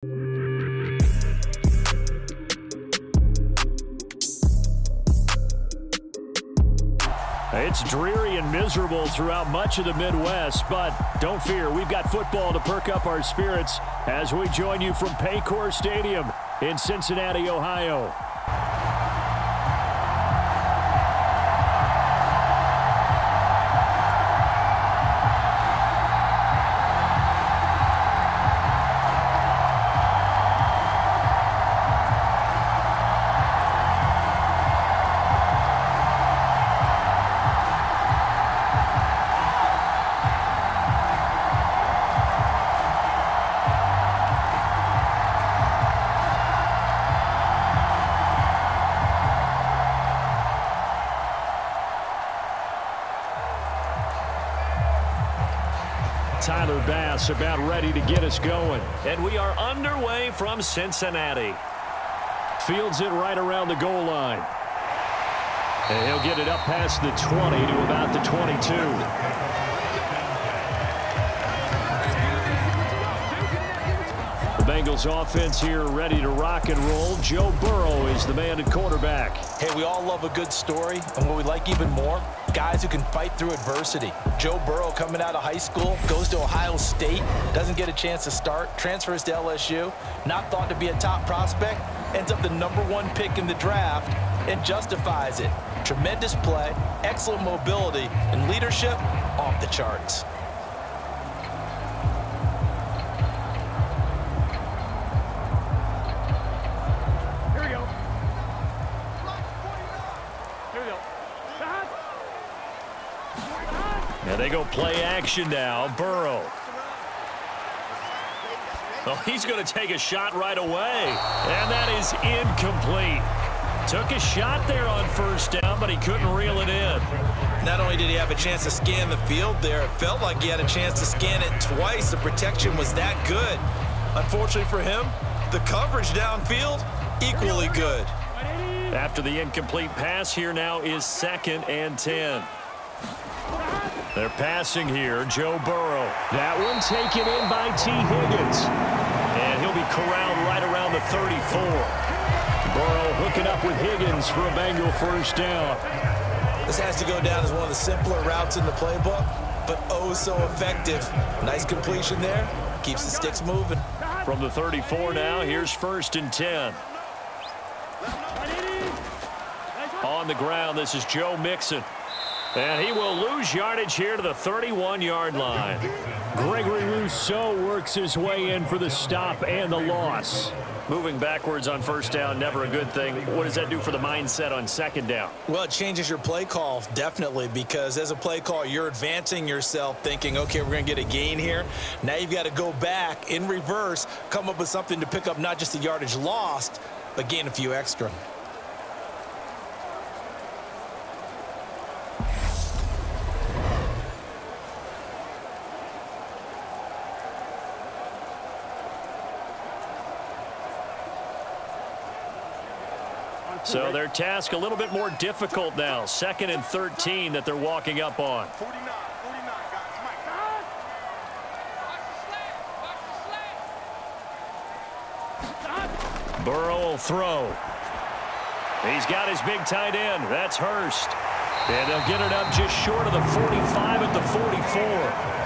It's dreary and miserable throughout much of the Midwest, but don't fear, we've got football to perk up our spirits as we join you from Paycor Stadium in Cincinnati, Ohio. Tyler Bass about ready to get us going. And we are underway from Cincinnati. Fields it right around the goal line. And he'll get it up past the 20 to about the 22. The Bengals offense here ready to rock and roll. Joe Burrow is the man at quarterback. Hey, we all love a good story, and what we like even more, guys who can fight through adversity. Joe Burrow coming out of high school, goes to Ohio State, doesn't get a chance to start, transfers to LSU, not thought to be a top prospect, ends up the #1 pick in the draft, and justifies it. Tremendous play, excellent mobility, and leadership off the charts. And they go play action now. Burrow. Oh, he's going to take a shot right away. And that is incomplete. Took a shot there on first down, but he couldn't reel it in. Not only did he have a chance to scan the field there, it felt like he had a chance to scan it twice. The protection was that good. Unfortunately for him, the coverage downfield, equally good. After the incomplete pass, here now is 2nd and 10. They're passing here, Joe Burrow. That one taken in by T. Higgins. And he'll be corralled right around the 34. Burrow hooking up with Higgins for a Bengal first down. This has to go down as one of the simpler routes in the playbook, but oh so effective. Nice completion there. Keeps the sticks moving. From the 34 now, here's 1st and 10. On the ground, this is Joe Mixon. And he will lose yardage here to the 31-yard line. Gregory Rousseau works his way in for the stop and the loss. Moving backwards on first down, never a good thing. What does that do for the mindset on 2nd down? Well, it changes your play call, definitely, because as a play call, you're advancing yourself thinking, okay, we're going to get a gain here. Now you've got to go back in reverse, come up with something to pick up not just the yardage lost, but gain a few extra. So their task a little bit more difficult now. 2nd and 13 that they're walking up on. Burrow will throw. He's got his big tight end. That's Hurst. And they'll get it up just short of the 45 at the 44.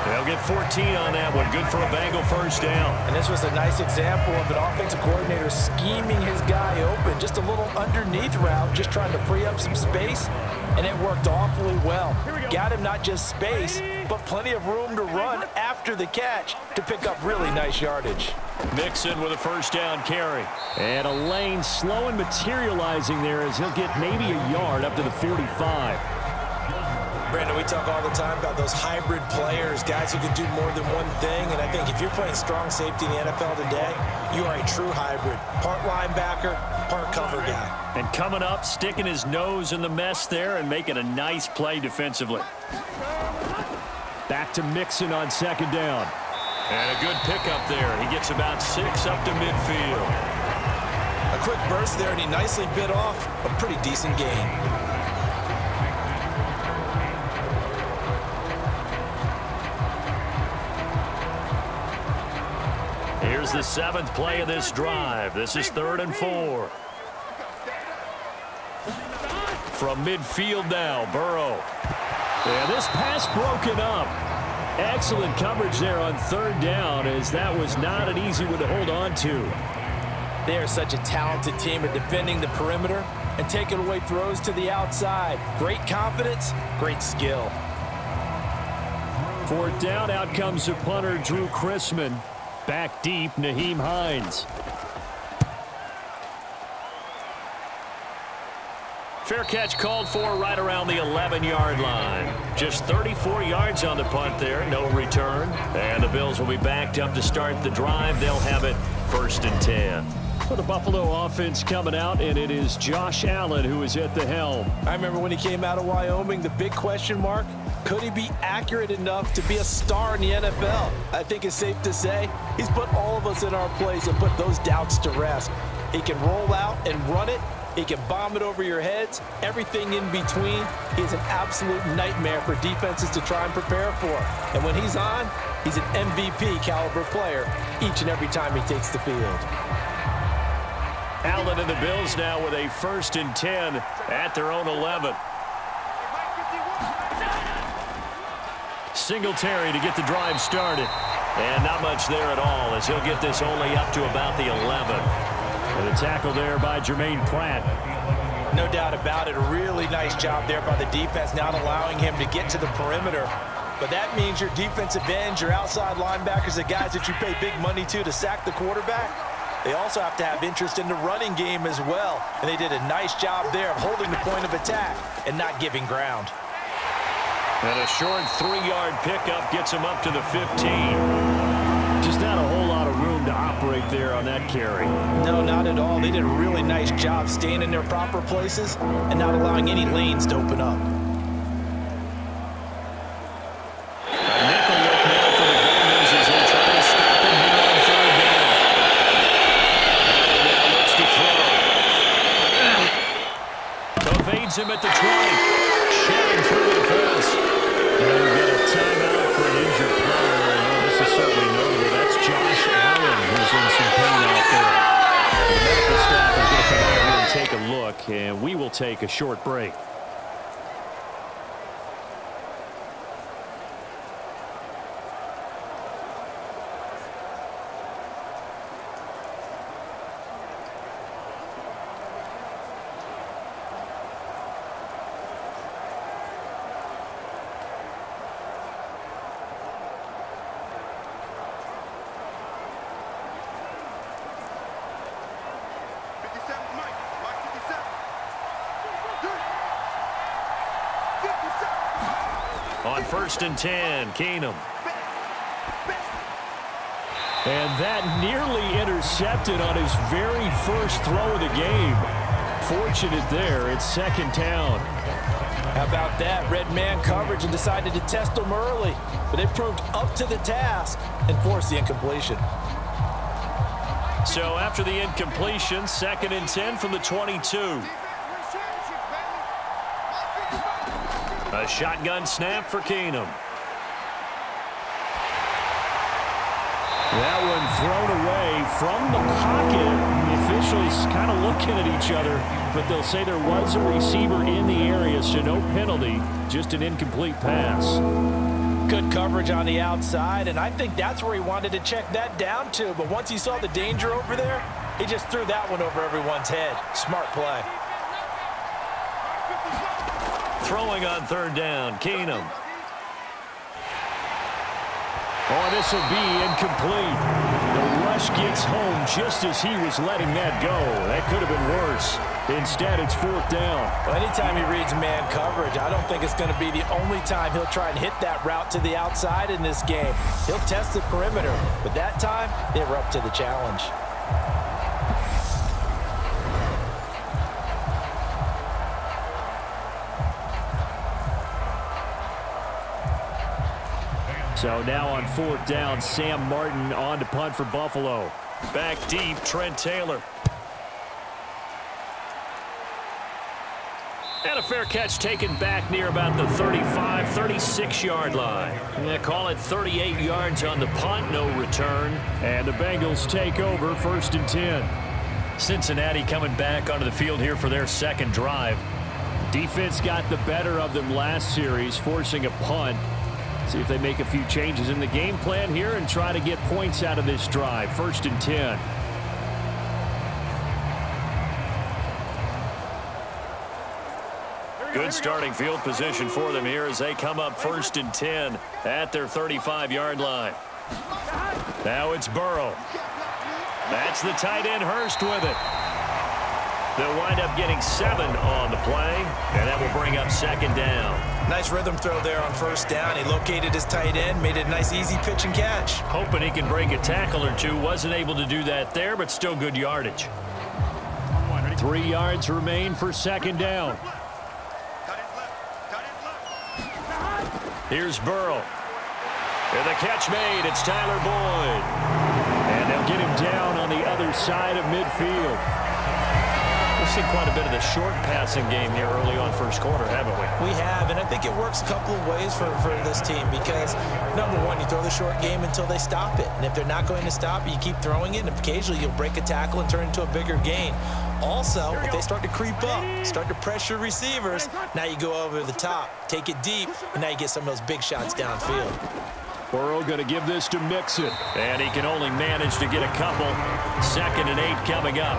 They'll get 14 on that one. Good for a Bengal first down. And this was a nice example of an offensive coordinator scheming his guy open. Just a little underneath route, just trying to free up some space, and it worked awfully well. Got him not just space, but plenty of room to run after the catch to pick up really nice yardage. Mixon with a first down carry. And a lane slow and materializing there as he'll get maybe a yard up to the 45. Brandon, we talk all the time about those hybrid players, guys who can do more than one thing, and I think if you're playing strong safety in the NFL today, you are a true hybrid. Part linebacker, part cover guy. And coming up, sticking his nose in the mess there and making a nice play defensively. Back to Mixon on 2nd down. And a good pickup there. He gets about 6 up to midfield. A quick burst there, and he nicely bit off a pretty decent gain. Here's the 7th play of this drive. This is 3rd and 4. From midfield now, Burrow. And this pass broken up. Excellent coverage there on 3rd down, as that was not an easy one to hold on to. They are such a talented team at defending the perimeter and taking away throws to the outside. Great confidence, great skill. 4th down, out comes the punter, Drew Chrisman. Back deep, Nyheim Hines. Fair catch called for right around the 11-yard line. Just 34 yards on the punt there, no return. And the Bills will be backed up to start the drive. They'll have it 1st and 10. For the Buffalo offense coming out, and it is Josh Allen who is at the helm. I remember when he came out of Wyoming, the big question mark, could he be accurate enough to be a star in the NFL? I think it's safe to say he's put all of us in our place and put those doubts to rest. He can roll out and run it. He can bomb it over your heads, everything in between. He's an absolute nightmare for defenses to try and prepare for. And when he's on, he's an MVP caliber player each and every time he takes the field. Allen and the Bills now with a 1st and 10 at their own 11. Singletary to get the drive started. And not much there at all, as he'll get this only up to about the 11. And a tackle there by Jermaine Pratt. No doubt about it. A really nice job there by the defense, not allowing him to get to the perimeter. But that means your defensive ends, your outside linebackers, the guys that you pay big money to sack the quarterback, they also have to have interest in the running game as well. And they did a nice job there of holding the point of attack and not giving ground. And a short 3-yard pickup gets him up to the 15. Just not a whole lot of room to operate there on that carry. No, not at all. They did a really nice job staying in their proper places and not allowing any lanes to open up. Nickel look now for the Bengals as they try to stop him here on 3rd down. And now looks to throw. Evades him at the 20. Shannon through the defense. And we get a timeout for an injured player. This is certainly notable. That's Josh Allen who's in some pain out there. The medical staff is going to come out here and take a look, and we will take a short break. On 1st and 10, Keenum. And that nearly intercepted on his very first throw of the game. Fortunate there. It's 2nd down. How about that? Red man coverage and decided to test them early. But they proved up to the task and forced the incompletion. So after the incompletion, 2nd and 10 from the 22. A shotgun snap for Keenum. That one thrown away from the pocket. The officials kind of looking at each other, but they'll say there was a receiver in the area, so no penalty, just an incomplete pass. Good coverage on the outside, and I think that's where he wanted to check that down to. But once he saw the danger over there, he just threw that one over everyone's head. Smart play. Throwing on 3rd down, Keenum. Oh, this will be incomplete. The rush gets home just as he was letting that go. That could have been worse. Instead, it's 4th down. Well, anytime he reads man coverage, I don't think it's going to be the only time he'll try and hit that route to the outside in this game. He'll test the perimeter, but that time, they were up to the challenge. So now on 4th down, Sam Martin on to punt for Buffalo. Back deep, Trent Taylor. And a fair catch taken back near about the 35, 36-yard line. Yeah, call it 38 yards on the punt, no return. And the Bengals take over 1st and 10. Cincinnati coming back onto the field here for their second drive. Defense got the better of them last series, forcing a punt. See if they make a few changes in the game plan here and try to get points out of this drive. 1st and 10. Good starting field position for them here as they come up 1st and 10 at their 35-yard line. Now it's Burrow. That's the tight end Hurst with it. They'll wind up getting 7 on the play, and that will bring up 2nd down. Nice rhythm throw there on 1st down. He located his tight end, made it a nice easy pitch and catch. Hoping he can break a tackle or two. Wasn't able to do that there, but still good yardage. 3 yards remain for 2nd down. Here's Burrow. And the catch made. It's Tyler Boyd. And they'll get him down on the other side of midfield. We've seen quite a bit of the short passing game here early on first quarter, haven't we? We have, and I think it works a couple of ways for this team because, number one, you throw the short game until they stop it. And if they're not going to stop it, you keep throwing it, and occasionally you'll break a tackle and turn it into a bigger gain. Also, if they start to creep up, start to pressure receivers, now you go over the top, take it deep, and now you get some of those big shots downfield. Burrow going to give this to Mixon. And he can only manage to get a couple. 2nd and 8 coming up.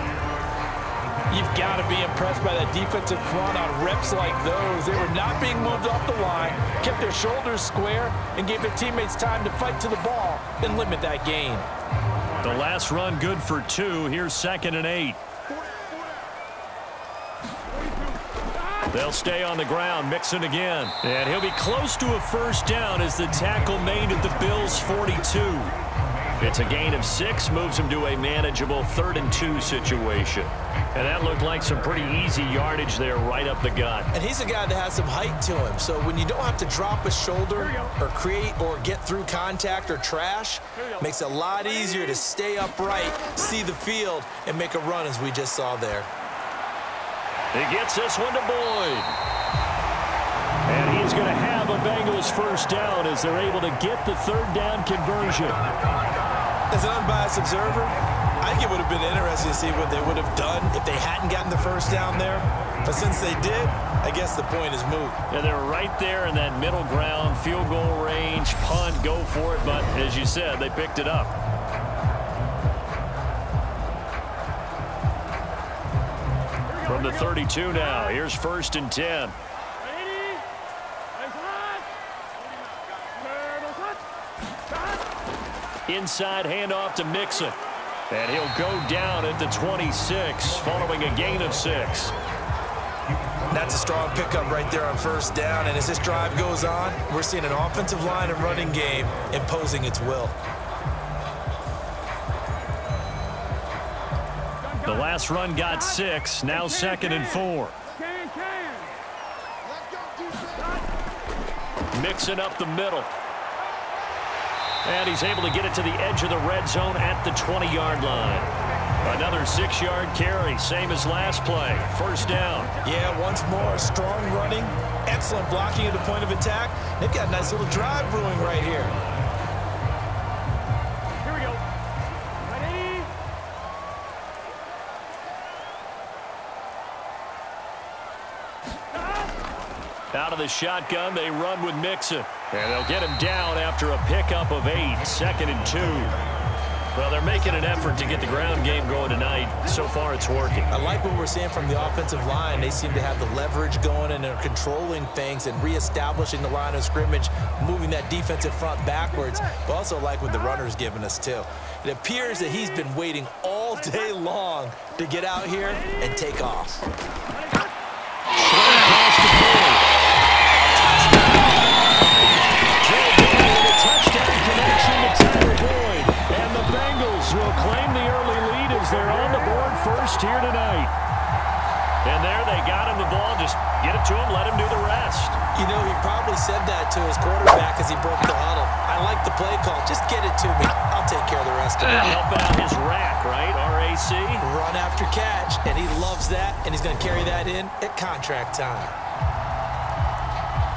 You've got to be impressed by that defensive front on reps like those. They were not being moved off the line, kept their shoulders square, and gave their teammates time to fight to the ball and limit that gain. The last run good for 2. Here's 2nd and 8. They'll stay on the ground. Mixon again. And he'll be close to a 1st down as the tackle made at the Bills' 42. It's a gain of 6, moves him to a manageable 3rd and 2 situation. And that looked like some pretty easy yardage there right up the gut. And he's a guy that has some height to him. So when you don't have to drop a shoulder or create or get through contact or trash, makes it a lot easier to stay upright, see the field, and make a run as we just saw there. He gets this one to Boyd. And he's going to have a Bengals 1st down as they're able to get the 3rd down conversion. As an unbiased observer, I think it would have been interesting to see what they would have done if they hadn't gotten the 1st down there. But since they did, I guess the point is moot. Yeah, they're right there in that middle ground, field goal range, punt, go for it. But as you said, they picked it up. From the 32 now, here's 1st and 10. Inside handoff to Mixon. And he'll go down at the 26 following a gain of 6. That's a strong pickup right there on 1st down. And as this drive goes on, we're seeing an offensive line and running game imposing its will. The last run got 6. Now 2nd and 4. Mixing up the middle. And he's able to get it to the edge of the red zone at the 20-yard line. Another 6-yard carry, same as last play. 1st down. Yeah, once more, strong running, excellent blocking at the point of attack. They've got a nice little drive brewing right here. Here we go. Ready? Out of the shotgun, they run with Mixon. And they'll get him down after a pickup of 8, 2nd and 2. Well, they're making an effort to get the ground game going tonight. So far, it's working. I like what we're seeing from the offensive line. They seem to have the leverage going, and they're controlling things and reestablishing the line of scrimmage, moving that defensive front backwards. But also like what the runner's giving us, too. It appears that he's been waiting all day long to get out here and take off. Touchdown connection to Tyler Boyd. And the Bengals will claim the early lead as they're on the board first here tonight. And there they got him the ball. Just get it to him, let him do the rest. You know, he probably said that to his quarterback as he broke the huddle. I like the play call. Just get it to me. I'll take care of the rest of it. Help out his rack, right? RAC? Run after catch, and he loves that, and he's going to carry that in at contract time.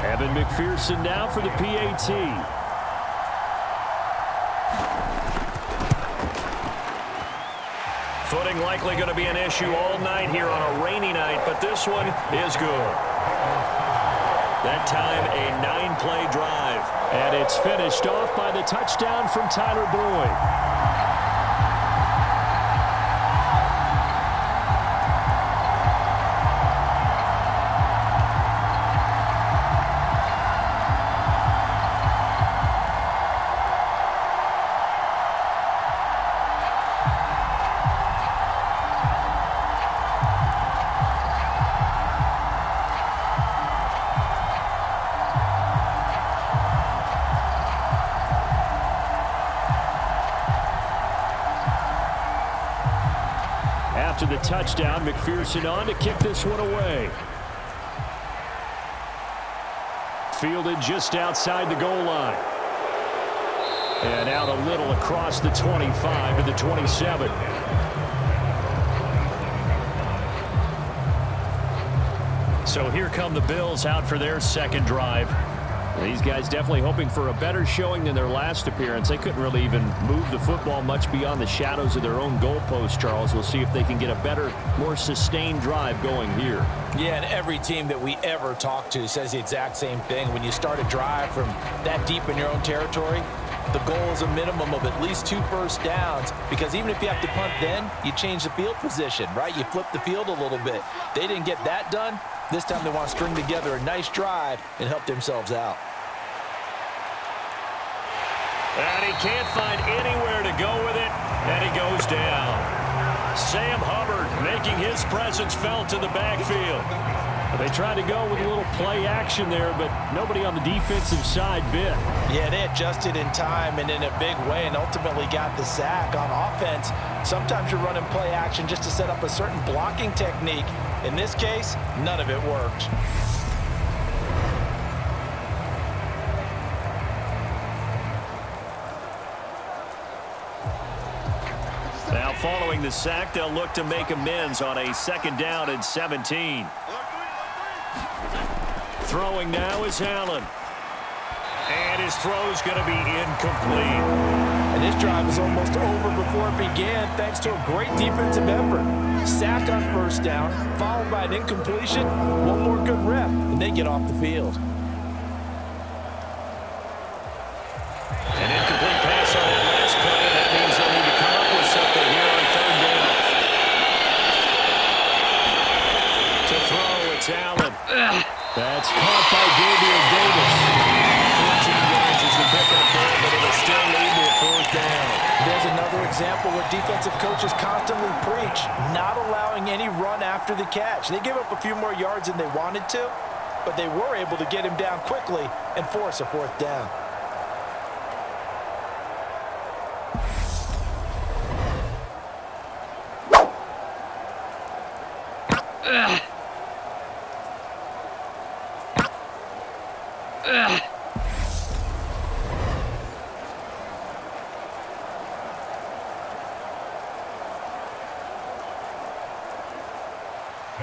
Evan McPherson now for the PAT. Footing likely going to be an issue all night here on a rainy night, but this one is good. That time, a 9-play drive. And it's finished off by the touchdown from Tyler Boyd. After the touchdown, McPherson on to kick this one away. Fielded just outside the goal line. And out a little across the 25 to the 27. So here come the Bills out for their second drive. These guys definitely hoping for a better showing than their last appearance. They couldn't really even move the football much beyond the shadows of their own goalpost, Charles. We'll see if they can get a better, more sustained drive going here. Yeah, and every team that we ever talk to says the exact same thing. When you start a drive from that deep in your own territory, the goal is a minimum of at least 2 first downs, because even if you have to punt then, you change the field position, right? You flip the field a little bit. They didn't get that done. This time they want to string together a nice drive and help themselves out. And he can't find anywhere to go with it, and he goes down. Sam Hubbard making his presence felt in the backfield. They tried to go with a little play action there, but nobody on the defensive side bit. Yeah, they adjusted in time and in a big way and ultimately got the sack. On offense, sometimes you're running play action just to set up a certain blocking technique. In this case, none of it worked. Now following the sack, they'll look to make amends on a 2nd down and 17. Throwing now is Allen. And his throw's going to be incomplete. And this drive is almost over before it began thanks to a great defensive effort. Sack on 1st down, followed by an incompletion, one more good rep, and they get off the field. An incomplete pass on that last play. That means they'll need to come up with something here on 3rd down. To throw, it's Allen. That's caught by Gabriel Davis. 14 yards is the pickup there, but it'll still lead to a 4th down. There's another example what defensive coaches constantly preach, not allowing any run after the catch. They gave up a few more yards than they wanted to, but they were able to get him down quickly and force a 4th down.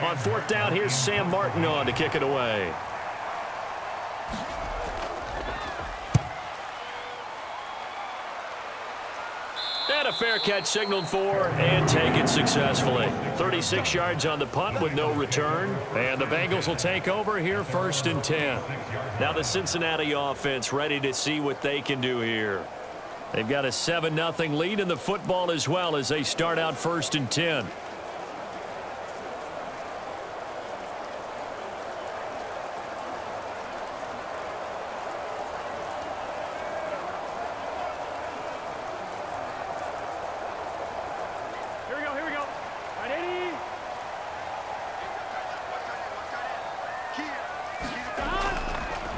On 4th down, here's Sam Martin on to kick it away. And a fair catch signaled for and taken successfully. 36 yards on the punt with no return. And the Bengals will take over here 1st and 10. Now the Cincinnati offense ready to see what they can do here. They've got a 7-0 lead in the football as well as they start out 1st and 10.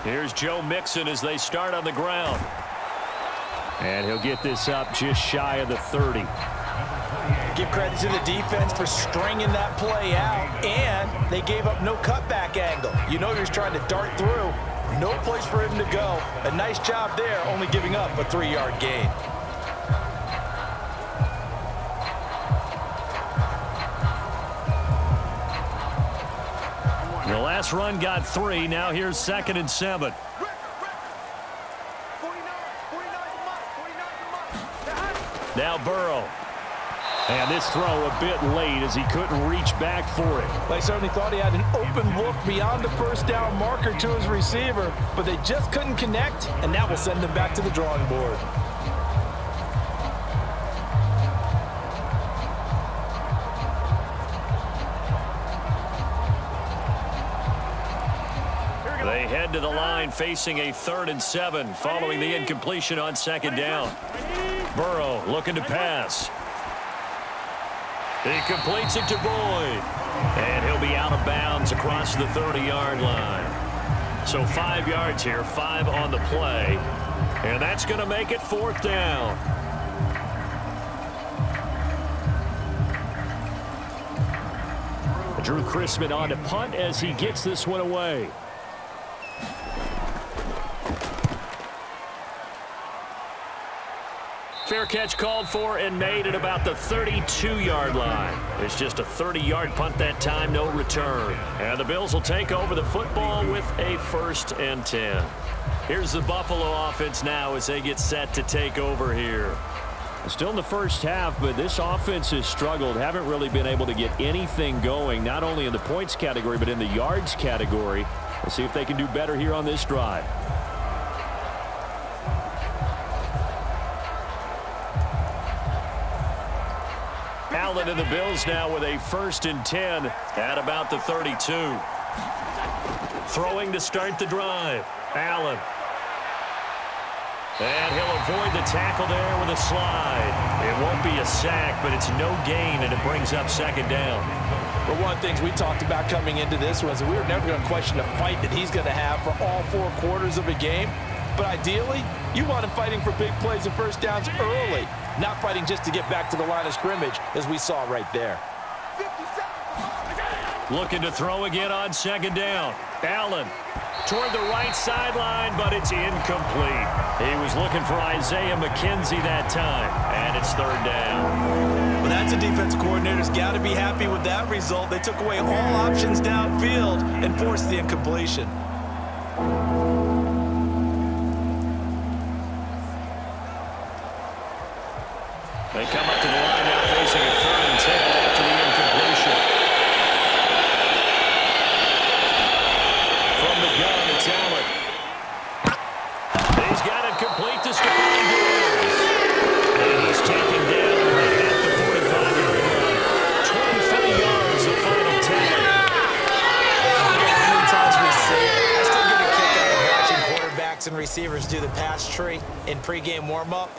Here's Joe Mixon as they start on the ground. And he'll get this up just shy of the 30. Give credit to the defense for stringing that play out, and they gave up no cutback angle. You know he was trying to dart through. No place for him to go. A nice job there, only giving up a 3-yard gain. The last run got 3. Now here's 2nd and 7. Now Burrow. And this throw a bit late as he couldn't reach back for it. They certainly thought he had an open look beyond the first down marker to his receiver, but they just couldn't connect, and that will send them back to the drawing board. They head to the line facing a 3rd and 7 following the incompletion on 2nd down. Burrow looking to pass. He completes it to Boyd. And he'll be out of bounds across the 30-yard line. So 5 yards here, 5 on the play. And that's going to make it 4th down. Drew Chrisman on to punt as he gets this one away. Fair catch called for and made at about the 32-yard line. It's just a 30-yard punt that time, no return. And the Bills will take over the football with a 1st and 10. Here's the Buffalo offense now as they get set to take over here. Still in the first half, but this offense has struggled. Haven't really been able to get anything going, not only in the points category, but in the yards category. We'll see if they can do better here on this drive. Allen and the Bills now with a 1st and 10 at about the 32. Throwing to start the drive. Allen. And he'll avoid the tackle there with a slide. It won't be a sack, but it's no gain, and it brings up 2nd down. But one of the things we talked about coming into this was that we were never going to question the fight that he's going to have for all 4 quarters of a game. But ideally, you want him fighting for big plays and first downs early, not fighting just to get back to the line of scrimmage, as we saw right there. Looking to throw again on 2nd down. Allen toward the right sideline, but it's incomplete. He was looking for Isaiah McKenzie that time, and it's 3rd down. Well, that's a defense coordinator's got to be happy with that result. They took away all options downfield and forced the incompletion. They come up to the line now facing a 3rd and 10 after the incompletion. From the gun, it's Allen. He's got it complete to Stephon Diggs. And he's taken down at the 45-yard line. 23 yards, the final tally. How many times we say it? I still get a kick out of watching quarterbacks and receivers do the pass tree in pregame warm-up.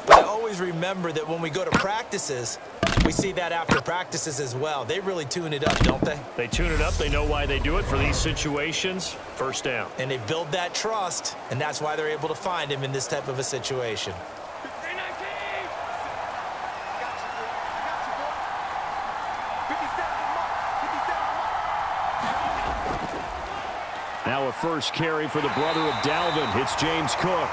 But I always remember that when we go to practices, we see that after practices as well. They really tune it up, don't they? They tune it up. They know why they do it for these situations. 1st down. And they build that trust, and that's why they're able to find him in this type of a situation. Now a first carry for the brother of Dalvin. It's James Cook.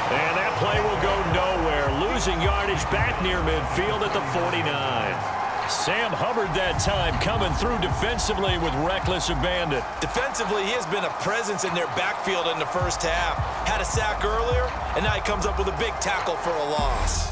And that play will go nowhere. Losing yardage back near midfield at the 49. Sam Hubbard that time coming through defensively with reckless abandon. Defensively, he has been a presence in their backfield in the first half. Had a sack earlier, and now he comes up with a big tackle for a loss.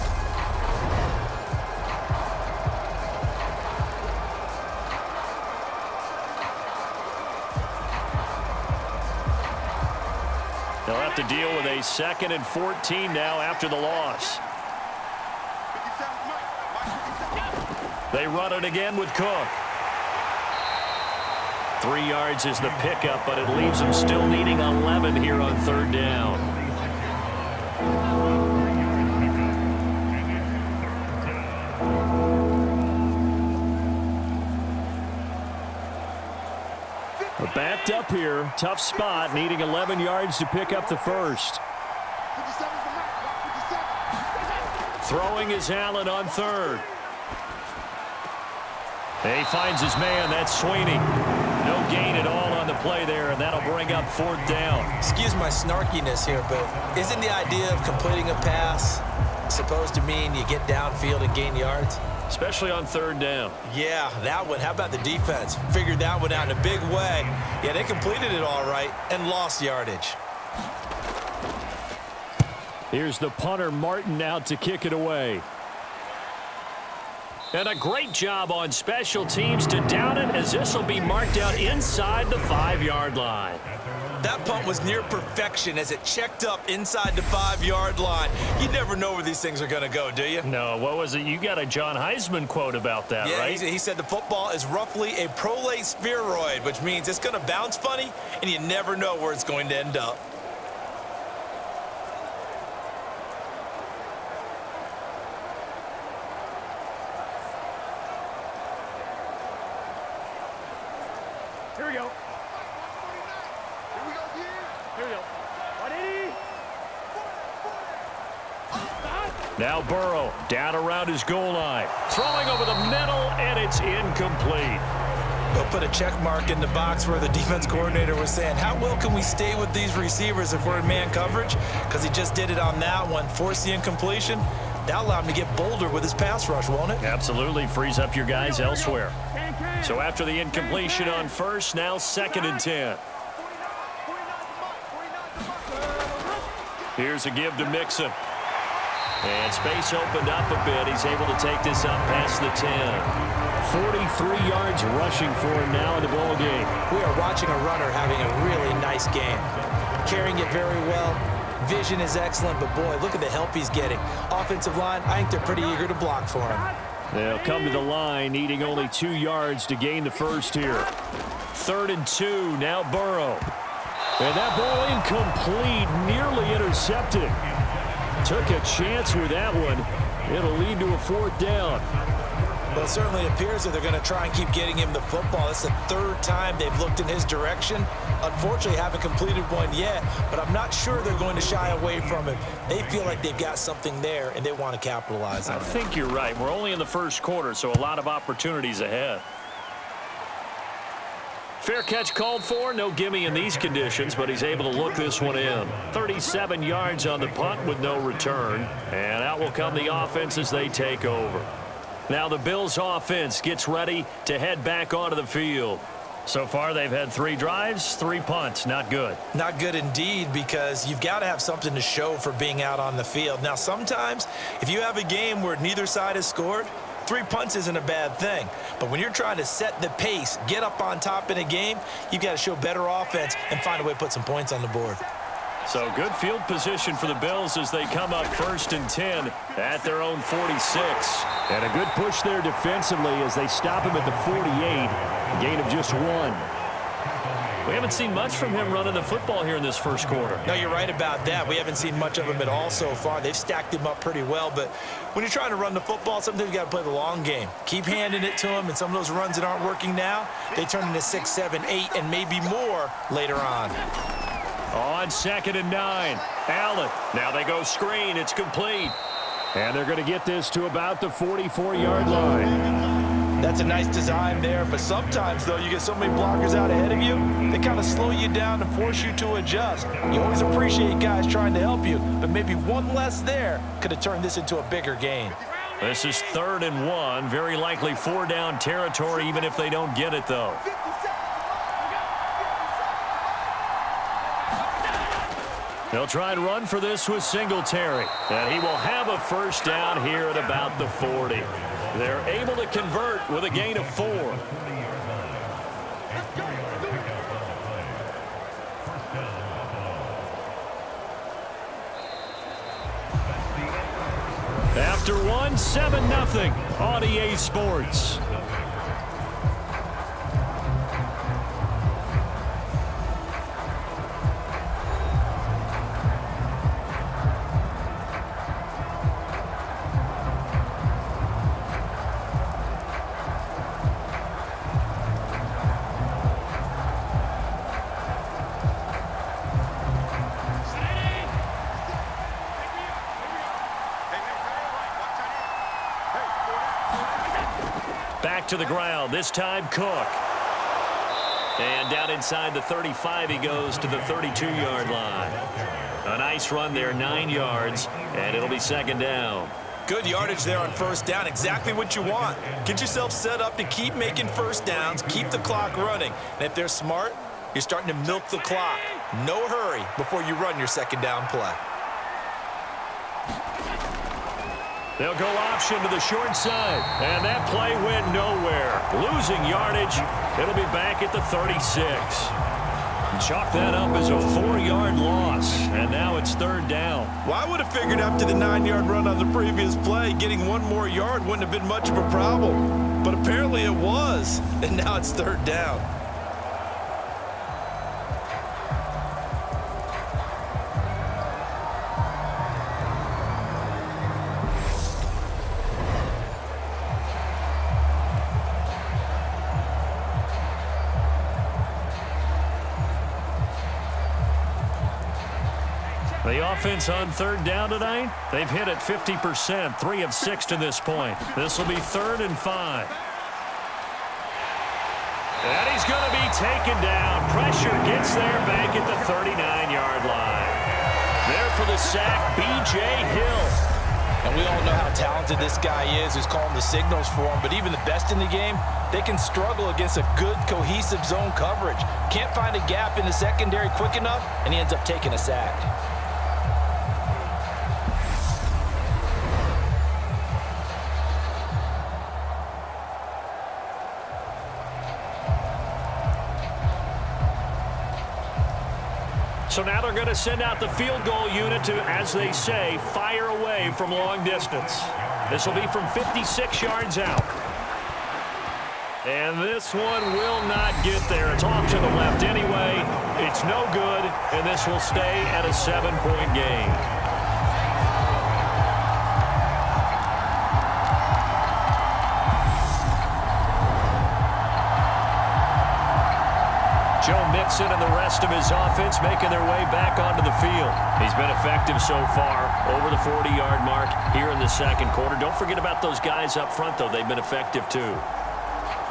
They'll have to deal with a 2nd and 14 now after the loss. They run it again with Cook. 3 yards is the pickup, but it leaves them still needing 11 here on 3rd down. Backed up here. Tough spot. Needing 11 yards to pick up the first. Throwing is Allen on 3rd. He finds his man. That's Sweeney. No gain at all on the play there, and that'll bring up 4th down. Excuse my snarkiness here, but isn't the idea of completing a pass supposed to mean you get downfield and gain yards? especially on third down. Yeah, that one. How about the defense? Figured that one out in a big way. Yeah, they completed it all right and lost yardage. Here's the punter, Martin, out to kick it away. And a great job on special teams to down it, as this will be marked out inside the 5-yard line. That punt was near perfection as it checked up inside the 5-yard line. You never know where these things are going to go, do you? No, what was it? You got a John Heisman quote about that, yeah, right? He said the football is roughly a prolate spheroid, which means it's going to bounce funny, and you never know where it's going to end up. Here we go. Here we go. 180. Now Burrow down around his goal line. Throwing over the middle, and it's incomplete. They'll put a check mark in the box where the defense coordinator was saying, how well can we stay with these receivers if we're in man coverage? Because he just did it on that one, forced the incompletion. That'll allow him to get bolder with his pass rush, won't it? Absolutely. Frees up your guys elsewhere. So after the incompletion on first, now 2nd and 10. Here's a give to Mixon. And space opened up a bit. He's able to take this up past the 10. 43 yards rushing for him now in the ball game. We are watching a runner having a really nice game. Carrying it very well. Vision is excellent, but boy, look at the help he's getting. Offensive line, I think they're pretty eager to block for him. They'll come to the line, needing only 2 yards to gain the first here. 3rd and 2, now Burrow. And that ball incomplete, nearly intercepted. Took a chance with that one. It'll lead to a 4th down. Well, it certainly appears that they're going to try and keep getting him the football. It's the 3rd time they've looked in his direction. Unfortunately, haven't completed one yet, but I'm not sure they're going to shy away from him. They feel like they've got something there, and they want to capitalize on it. I think you're right. We're only in the first quarter, so a lot of opportunities ahead. Fair catch called for. No gimme in these conditions, but he's able to look this one in. 37 yards on the punt with no return. And out will come the offense as they take over. Now the Bills offense gets ready to head back onto the field. So far, they've had 3 drives, 3 punts. Not good. Not good indeed, because you've got to have something to show for being out on the field. Now, sometimes, if you have a game where neither side has scored, 3 punts isn't a bad thing. But when you're trying to set the pace, get up on top in a game, you've got to show better offense and find a way to put some points on the board. So good field position for the Bills as they come up 1st and 10 at their own 46. And a good push there defensively as they stop him at the 48. A gain of just 1. We haven't seen much from him running the football here in this first quarter. No, you're right about that. We haven't seen much of him at all so far. They've stacked him up pretty well, but when you're trying to run the football, sometimes you got to play the long game. Keep handing it to him, and some of those runs that aren't working now, they turn into 6, 7, 8, and maybe more later on. On 2nd and 9, Allen. Now they go screen. It's complete. And they're going to get this to about the 44-yard line. That's a nice design there, but sometimes, though, you get so many blockers out ahead of you, they kind of slow you down and force you to adjust. You always appreciate guys trying to help you, but maybe one less there could have turned this into a bigger gain. This is 3rd and 1. Very likely 4-down territory, even if they don't get it, though. They'll try and run for this with Singletary. And he will have a 1st down here at about the 40. They're able to convert with a gain of 4. After 1, 7-0 on EA Sports. Back to the ground, this time Cook. And down inside the 35, he goes to the 32-yard line. A nice run there, 9 yards, and it'll be 2nd down. Good yardage there on first down. Exactly what you want. Get yourself set up to keep making first downs, keep the clock running. And if they're smart, you're starting to milk the clock. No hurry before you run your second down play. They'll go option to the short side. And that play went nowhere. Losing yardage. It'll be back at the 36. Chalk that up as a 4-yard loss. And now it's third down. Well, I would have figured after the 9-yard run on the previous play, getting one more yard wouldn't have been much of a problem. But apparently it was. And now it's third down. The offense on third down tonight, they've hit it 50%, 3 of 6 to this point. This will be 3rd and 5. And he's going to be taken down. Pressure gets there back at the 39-yard line. There for the sack, B.J. Hill. And we all know how talented this guy is who's calling the signals for him. But even the best in the game, they can struggle against a good, cohesive zone coverage. Can't find a gap in the secondary quick enough, and he ends up taking a sack. So now they're going to send out the field goal unit to, as they say, fire away from long distance. This will be from 56 yards out. And this one will not get there. It's off to the left anyway. It's no good, and this will stay at a 7-point game. Joe Mixon and the rest of his offense making their way back onto the field. He's been effective so far, over the 40-yard mark here in the second quarter. Don't forget about those guys up front, though. They've been effective, too.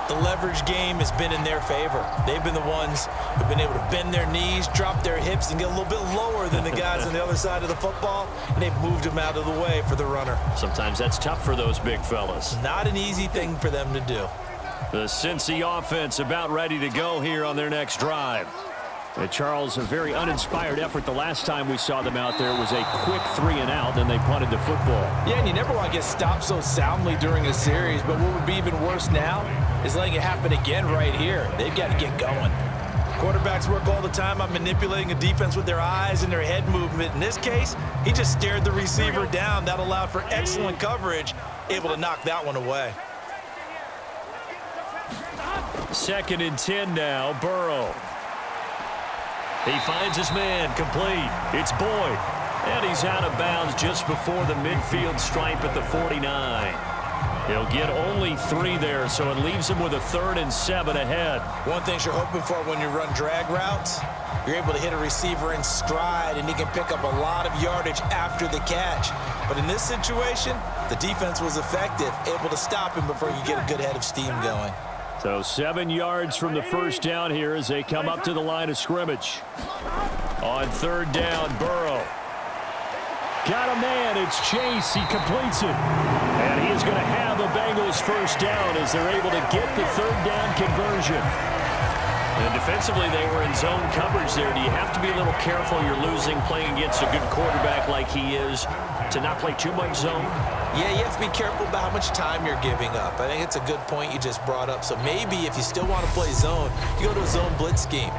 The leverage game has been in their favor. They've been the ones who've been able to bend their knees, drop their hips, and get a little bit lower than the guys on the other side of the football, and they've moved them out of the way for the runner. Sometimes that's tough for those big fellas. Not an easy thing for them to do. The Cincy offense about ready to go here on their next drive. Charles, a very uninspired effort the last time we saw them out there was a quick 3-and-out, and they punted the football. Yeah, and you never want to get stopped so soundly during a series, but what would be even worse now is letting it happen again right here. They've got to get going. Quarterbacks work all the time on manipulating a defense with their eyes and their head movement. In this case, he just stared the receiver down. That allowed for excellent coverage, able to knock that one away. 2nd and 10 now, Burrow. He finds his man, complete. It's Boyd. And he's out of bounds just before the midfield stripe at the 49. He'll get only 3 there, so it leaves him with a 3rd and 7 ahead. One thing you're hoping for when you run drag routes, you're able to hit a receiver in stride, and he can pick up a lot of yardage after the catch. But in this situation, the defense was effective, able to stop him before you get a good head of steam going. So 7 yards from the first down here as they come up to the line of scrimmage. On 3rd down, Burrow. Got a man. It's Chase. He completes it. And he is going to have a Bengals first down as they're able to get the 3rd down conversion. And defensively, they were in zone coverage there. Do you have to be a little careful? You're losing, playing against a good quarterback like he is, to not play too much zone? Yeah, you have to be careful about how much time you're giving up. I think it's a good point you just brought up. So maybe if you still want to play zone, you go to a zone blitz scheme.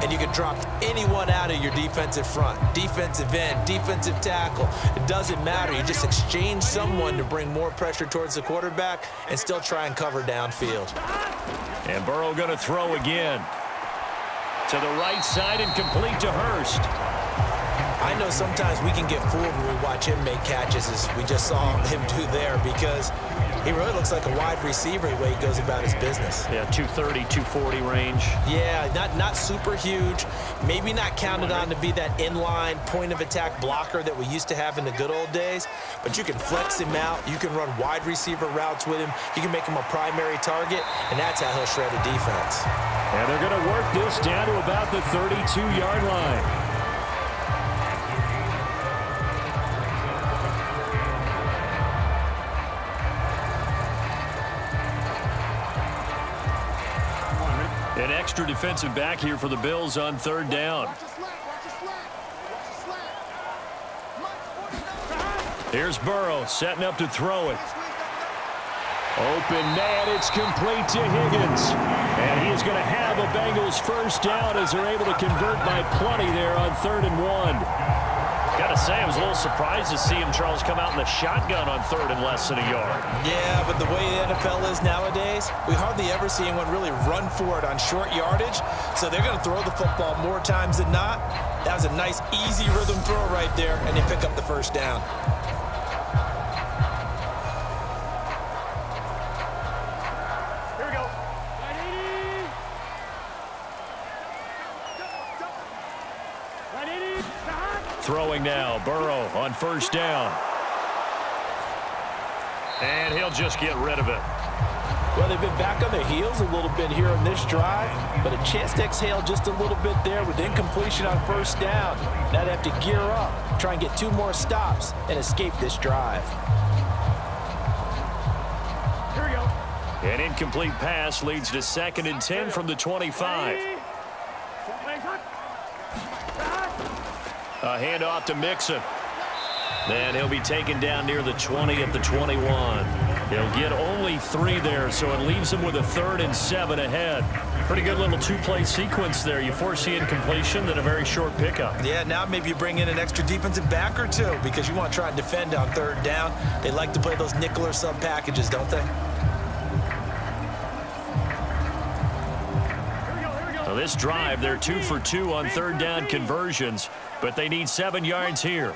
And you can drop anyone out of your defensive front. Defensive end, defensive tackle. It doesn't matter. You just exchange someone to bring more pressure towards the quarterback and still try and cover downfield. And Burrow going to throw again. To the right side and complete to Hurst. I know sometimes we can get fooled when we watch him make catches, as we just saw him do there, because he really looks like a wide receiver the way he goes about his business. Yeah, 230, 240 range. Yeah, not super huge. Maybe not counted on to be that inline point-of-attack blocker that we used to have in the good old days, but you can flex him out. You can run wide receiver routes with him. You can make him a primary target, and that's how he'll shred a defense. And they're going to work this down to about the 32-yard line. An extra defensive back here for the Bills on third down. Here's Burrow setting up to throw it. Open man, it's complete to Higgins. And he is going to have a Bengals first down as they're able to convert by plenty there on 3rd and 1. Got to say, I was a little surprised to see him, Charles, come out in the shotgun on 3rd and less than a yard. Yeah, but the way the NFL is nowadays, we hardly ever see anyone really run for it on short yardage. So they're going to throw the football more times than not. That was a nice, easy rhythm throw right there, and they pick up the first down. Throwing now, Burrow on first down. And he'll just get rid of it. Well, they've been back on their heels a little bit here on this drive, but a chance to exhale just a little bit there with incompletion on first down. Now they have to gear up, try and get 2 more stops, and escape this drive. Here we go. An incomplete pass leads to 2nd and 10 from the 25. A handoff to Mixon. And he'll be taken down near the 20 at the 21. He'll get only 3 there, so it leaves him with a 3rd and 7 ahead. Pretty good little 2-play sequence there. You force the incompletion, then a very short pickup. Yeah, now maybe you bring in an extra defensive back or 2 because you want to try and defend on 3rd down. They like to play those nickel or sub packages, don't they? So this drive, they're 2 for 2 on 3rd down conversions, but they need 7 yards here.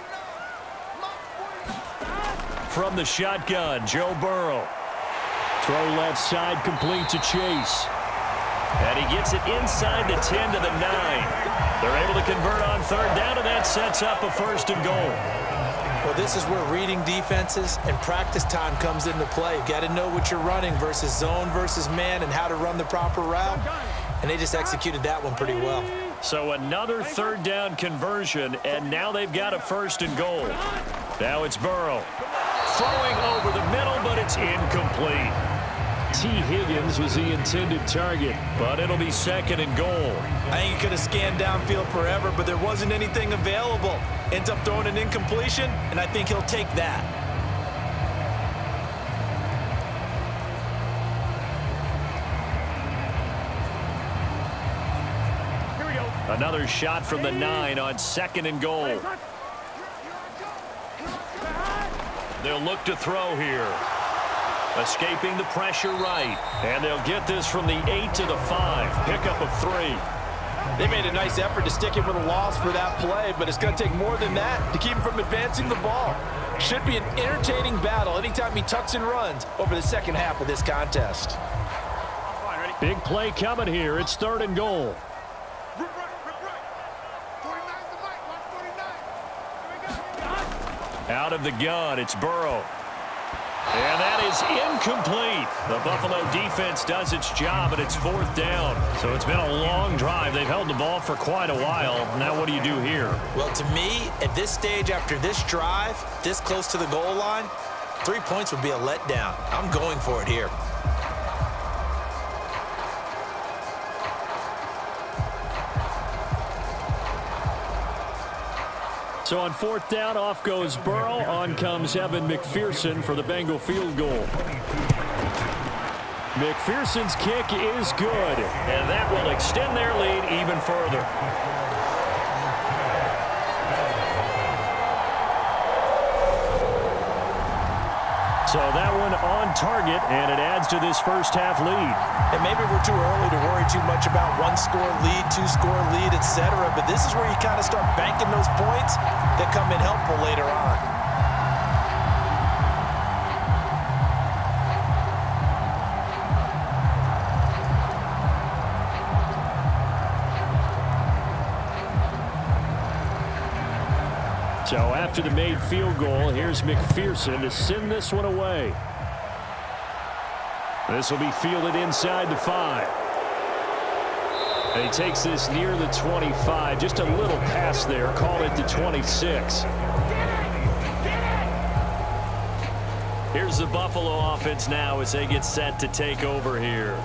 From the shotgun, Joe Burrow. Throw left side, complete to Chase. And he gets it inside the 10 to the 9. They're able to convert on 3rd down, and that sets up a 1st and goal. Well, this is where reading defenses and practice time comes into play. You've got to know what you're running versus zone versus man and how to run the proper route. And they just executed that one pretty well. So another 3rd down conversion, and now they've got a 1st and goal. Now it's Burrow. Throwing over the middle, but it's incomplete. T. Higgins was the intended target, but it'll be 2nd and goal. I think he could have scanned downfield forever, but there wasn't anything available. Ends up throwing an incompletion, and I think he'll take that. Another shot from the 9 on 2nd and goal. They'll look to throw here. Escaping the pressure right. And they'll get this from the 8 to the 5. Pickup of 3. They made a nice effort to stick him with a loss for that play, but it's going to take more than that to keep him from advancing the ball. Should be an entertaining battle anytime he tucks and runs over the second half of this contest. big play coming here. It's 3rd and goal. Out of the gun, it's Burrow. And that is incomplete. The Buffalo defense does its job, and it's 4th down. So it's been a long drive. They've held the ball for quite a while. Now what do you do here? Well, to me, at this stage after this drive, this close to the goal line, 3 points would be a letdown. I'm going for it here. So on 4th down, off goes Burrow. On comes Evan McPherson for the Bengal field goal. McPherson's kick is good. And that will extend their lead even further. So that one on target, and it adds to this first half lead. And maybe we're too early to worry too much about 1-score lead, 2-score lead, etc. But this is where you kind of start banking those points that come in helpful later on. So after the made field goal, here's McPherson to send this one away. This will be fielded inside the 5. And he takes this near the 25. Just a little pass there. Call it the 26. Here's the Buffalo offense now as they get set to take over here.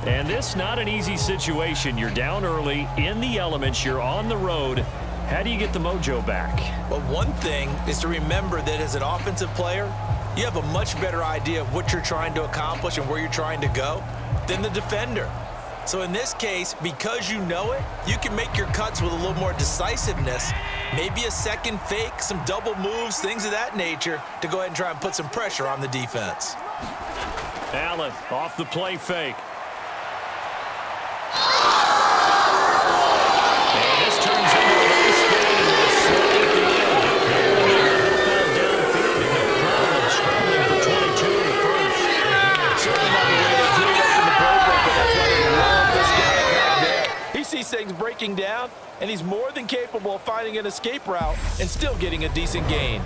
And this not an easy situation. You're down early, in the elements, you're on the road. How do you get the mojo back? Well, one thing is to remember that as an offensive player, you have a much better idea of what you're trying to accomplish and where you're trying to go than the defender. So in this case, because you know it, you can make your cuts with a little more decisiveness, maybe a second fake, some double moves, things of that nature, to go ahead and try and put some pressure on the defense. Allen off the play fake. And this turns into a nice game with a slow at the end. Downfield, no problem. Scrambling for 22 in the first. Certainly not the way they do it up in the playbook, but that's why they love this guy back there. He sees things breaking down, and he's more than capable of finding an escape route and still getting a decent gain.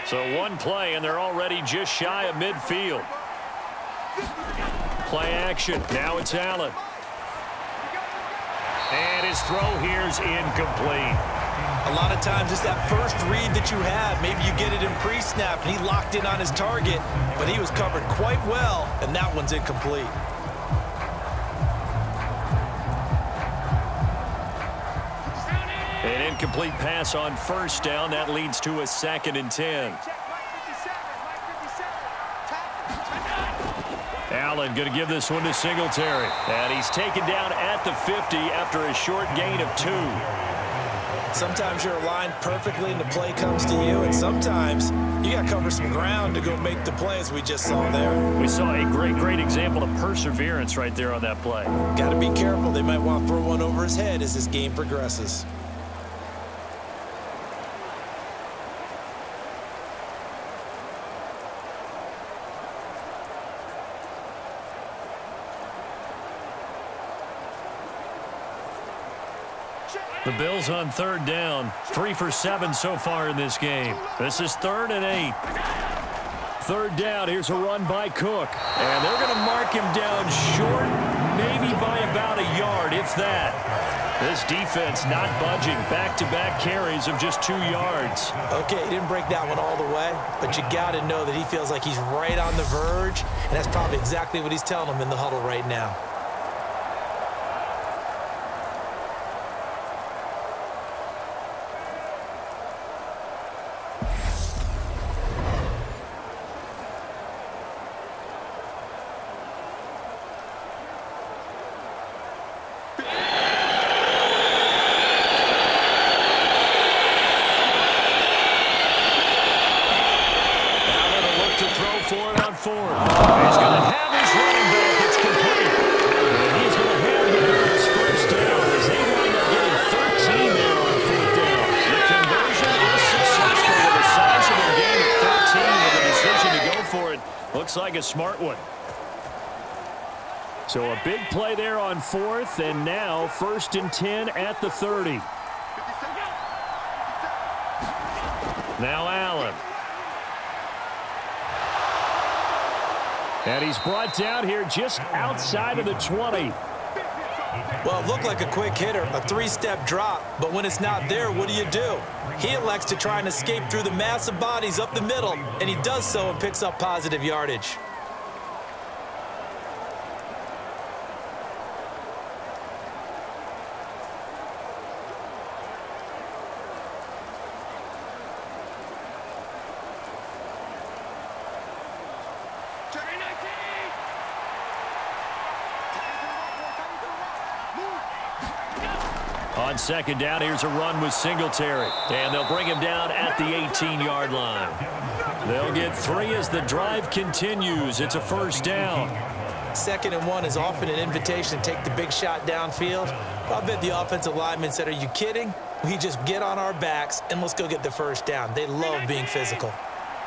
So one play, and they're already just shy of midfield. Play action. Now it's Allen. And his throw here's incomplete. A lot of times it's that first read that you have. Maybe you get it in pre-snap, and he locked in on his target, but he was covered quite well, and that one's incomplete. An incomplete pass on first down. That leads to a 2nd and 10. Allen going to give this one to Singletary. And he's taken down at the 50 after a short gain of 2. Sometimes you're aligned perfectly and the play comes to you, and sometimes you got to cover some ground to go make the play, as we just saw there. We saw a great example of perseverance right there on that play. Got to be careful. They might want to throw one over his head as this game progresses. The Bills on 3rd down. 3 for 7 so far in this game. This is 3rd and 8. 3rd down. Here's a run by Cook. And they're going to mark him down short, maybe by about a yard, if that. This defense not budging. Back-to-back carries of just 2 yards. Okay, he didn't break that one all the way, but you got to know that he feels like he's right on the verge, and that's probably exactly what he's telling him in the huddle right now. Like a smart one. So a big play there on 4th, and now 1st and 10 at the 30. Now Allen. And he's brought down here just outside of the 20. Well, it looked like a quick hitter, a 3-step drop, but when it's not there, what do? He elects to try and escape through the mass of bodies up the middle, and he does so and picks up positive yardage. On 2nd down, here's a run with Singletary. And they'll bring him down at the 18-yard line. They'll get 3 as the drive continues. It's a 1st down. 2nd and 1 is often an invitation to take the big shot downfield. I bet the offensive lineman said, "Are you kidding? We just get on our backs and let's go get the 1st down." They love being physical.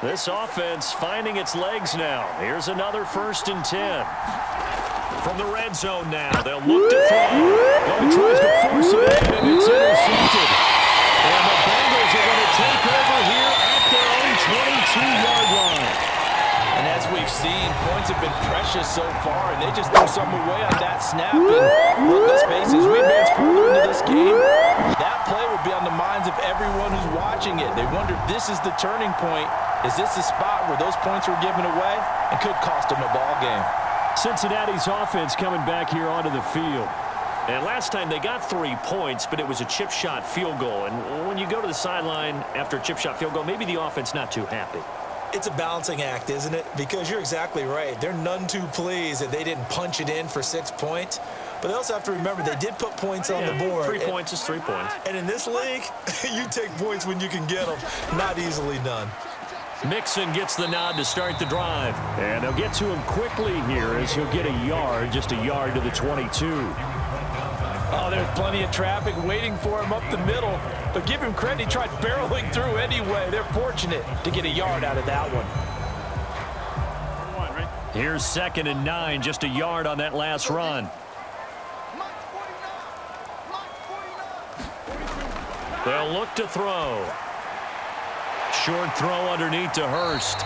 This offense finding its legs now. Here's another 1st and 10. From the red zone now, they'll look to throw. Oh, tries to force it in, and it's intercepted. And the Bengals are going to take over here at their own 22-yard line. And as we've seen, points have been precious so far, and they just threw something away on that snap. And look, let's face it, as we advance further into this game, that play would be on the minds of everyone who's watching it. They wonder if this is the turning point. Is this the spot where those points were given away and could cost them a ball game? Cincinnati's offense coming back here onto the field. And last time they got 3 points, but it was a chip shot field goal. And when you go to the sideline after a chip shot field goal, maybe the offense not too happy. It's a balancing act, isn't it? Because you're exactly right. They're none too pleased that they didn't punch it in for 6 points. But they also have to remember they did put points on the board. 3 points is 3 points. And in this league, you take points when you can get them. Not easily done. Mixon gets the nod to start the drive. And they'll get to him quickly here as he'll get a yard, just a yard to the 22. Oh, there's plenty of traffic waiting for him up the middle. But give him credit, he tried barreling through anyway. They're fortunate to get a yard out of that one. Here's 2nd and 9, just a yard on that last run. They'll look to throw. Short throw underneath to Hurst.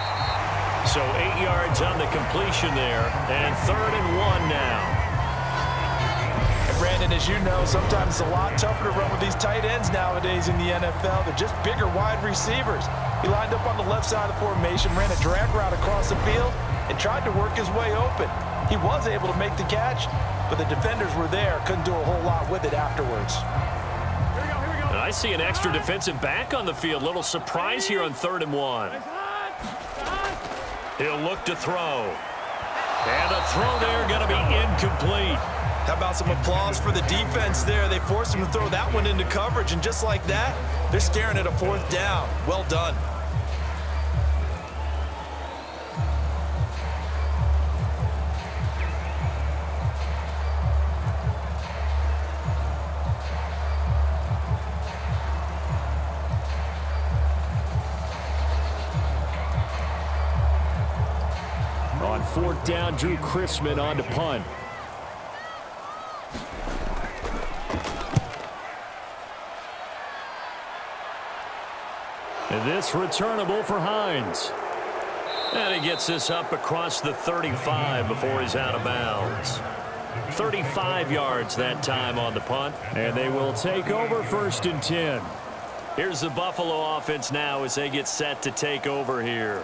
So 8 yards on the completion there, and 3rd and 1 now. And Brandon, as you know, sometimes it's a lot tougher to run with these tight ends nowadays in the NFL. They're just bigger wide receivers. He lined up on the left side of the formation, ran a drag route across the field, and tried to work his way open. He was able to make the catch, but the defenders were there, couldn't do a whole lot with it afterwards. And I see an extra defensive back on the field. Little surprise here on 3rd and 1. He'll look to throw. And a throw there going to be incomplete. How about some applause for the defense there? They forced him to throw that one into coverage, and just like that, they're staring at a 4th down. Well done. On 4th down, Drew Chrisman on to punt. And this returnable for Hines. And he gets this up across the 35 before he's out of bounds. 35 yards that time on the punt. And they will take over 1st and 10. Here's the Buffalo offense now as they get set to take over here.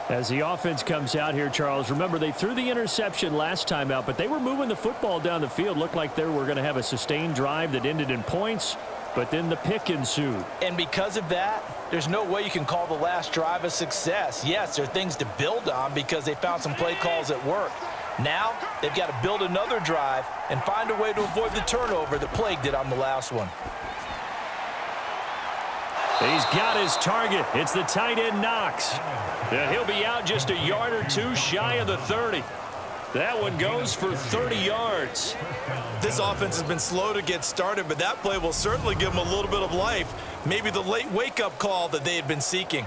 As the offense comes out here, Charles, remember they threw the interception last time out, but they were moving the football down the field. Looked like they were going to have a sustained drive that ended in points, but then the pick ensued. And because of that, there's no way you can call the last drive a success. Yes, there are things to build on because they found some play calls that work. Now, they've got to build another drive and find a way to avoid the turnover that plagued it on the last one. He's got his target. It's the tight end Knox. And he'll be out just a yard or two shy of the 30. That one goes for 30 yards. This offense has been slow to get started, but that play will certainly give them a little bit of life. Maybe the late wake-up call that they had been seeking.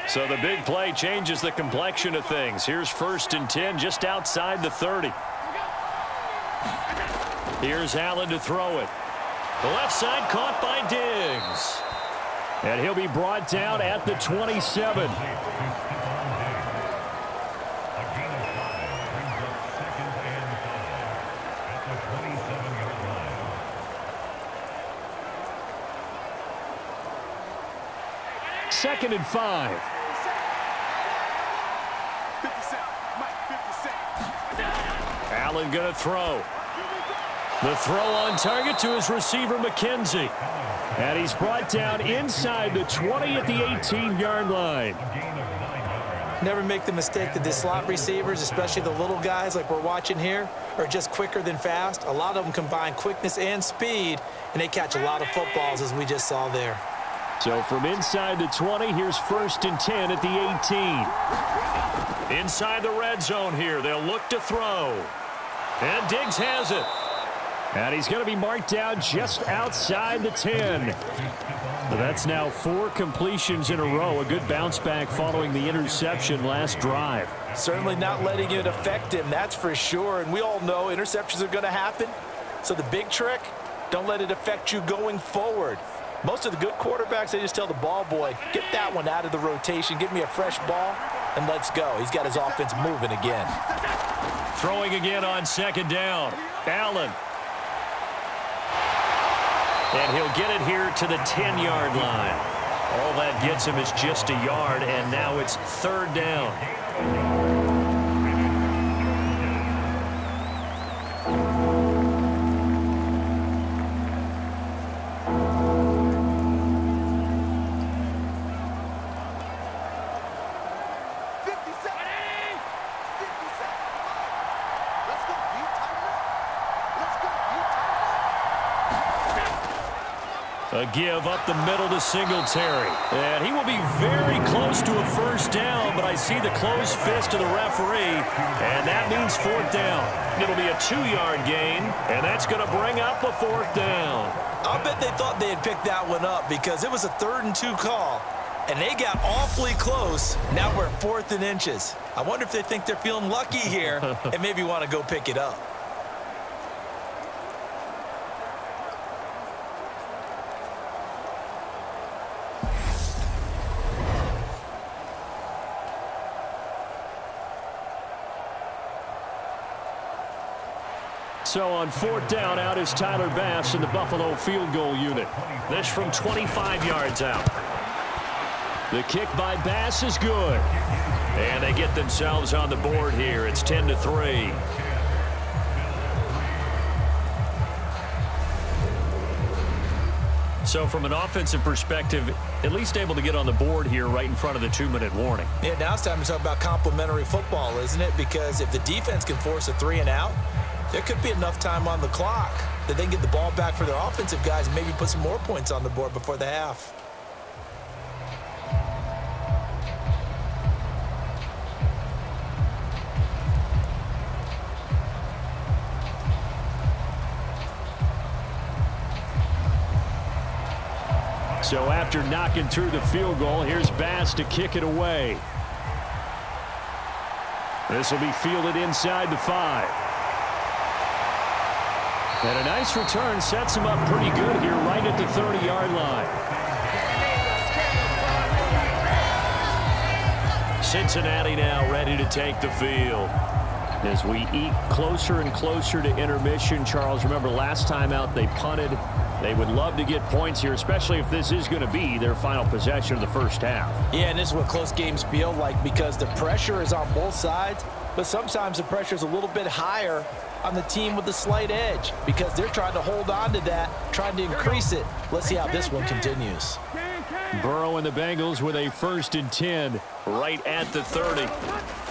So the big play changes the complexion of things. Here's 1st and 10 just outside the 30. Here's Allen to throw it. The left side caught by Diggs. And he'll be brought down at the 27. Second and 5. Allen going to throw. The throw on target to his receiver, McKenzie. And he's brought down inside the 20 at the 18-yard line. Never make the mistake that the slot receivers, especially the little guys like we're watching here, are just quicker than fast. A lot of them combine quickness and speed, and they catch a lot of footballs, as we just saw there. So from inside the 20, here's 1st and 10 at the 18. Inside the red zone here, they'll look to throw. And Diggs has it. And he's going to be marked down just outside the 10. So that's now 4 completions in a row. A good bounce back following the interception last drive. Certainly not letting it affect him, that's for sure. And we all know interceptions are going to happen. So the big trick, don't let it affect you going forward. Most of the good quarterbacks, they just tell the ball boy, get that one out of the rotation, give me a fresh ball, and let's go. He's got his offense moving again. Throwing again on second down. Allen. And he'll get it here to the 10-yard line. All that gets him is just a yard, and now it's third down. A give up the middle to Singletary. And he will be very close to a first down, but I see the closed fist of the referee, and that means fourth down. It'll be a 2-yard gain, and that's going to bring up a fourth down. I'll bet they thought they had picked that one up because it was a 3rd and 2 call, and they got awfully close. Now we're at 4th and inches. I wonder if they think they're feeling lucky here and maybe want to go pick it up. So on fourth down, out is Tyler Bass in the Buffalo field goal unit. This from 25 yards out. The kick by Bass is good. And they get themselves on the board here. It's 10-3. So from an offensive perspective, at least able to get on the board here right in front of the 2-minute warning. Yeah, now it's time to talk about complementary football, isn't it? Because if the defense can force a 3-and-out, there could be enough time on the clock that they can get the ball back for their offensive guys and maybe put some more points on the board before the half. So after knocking through the field goal, here's Bass to kick it away. This will be fielded inside the 5. And a nice return sets him up pretty good here right at the 30-yard line. Cincinnati now ready to take the field. As we eke closer and closer to intermission, Charles, remember last time out they punted. They would love to get points here, especially if this is going to be their final possession of the first half. Yeah, and this is what close games feel like because the pressure is on both sides, but sometimes the pressure is a little bit higher on the team with the slight edge because they're trying to hold on to that, trying to increase it. Let's see how this one continues. Burrow and the Bengals with a 1st and 10 right at the 30.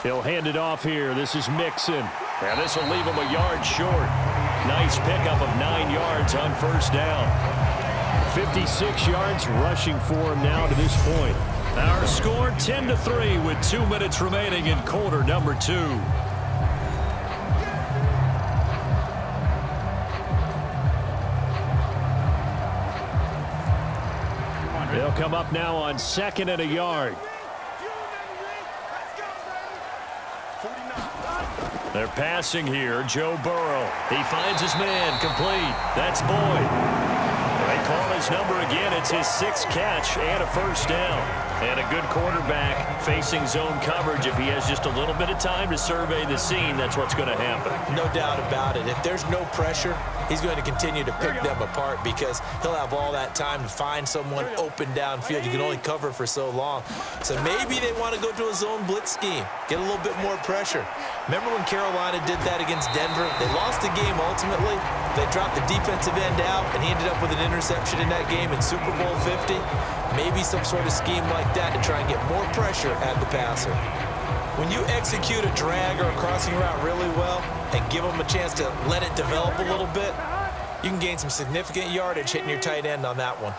He'll hand it off here. This is Mixon. And this will leave him a yard short. Nice pickup of 9 yards on first down. 56 yards rushing for him now to this point. Our score 10-3 with 2 minutes remaining in quarter number 2. They'll come up now on 2nd and a yard. They're passing here. Joe Burrow. He finds his man complete. That's Boyd. They call his number again. It's his 6th catch and a first down. And a good quarterback facing zone coverage. If he has just a little bit of time to survey the scene, that's what's going to happen. No doubt about it. If there's no pressure, he's going to continue to pick them apart because he'll have all that time to find someone open downfield. You can only cover for so long. So maybe they want to go to a zone blitz scheme, get a little bit more pressure. Remember when Carolina did that against Denver? They lost the game ultimately. They dropped the defensive end out, and he ended up with an interception in that game in Super Bowl 50. Maybe some sort of scheme like that to try and get more pressure at the passer. When you execute a drag or a crossing route really well and give them a chance to let it develop a little bit, you can gain some significant yardage hitting your tight end on that one.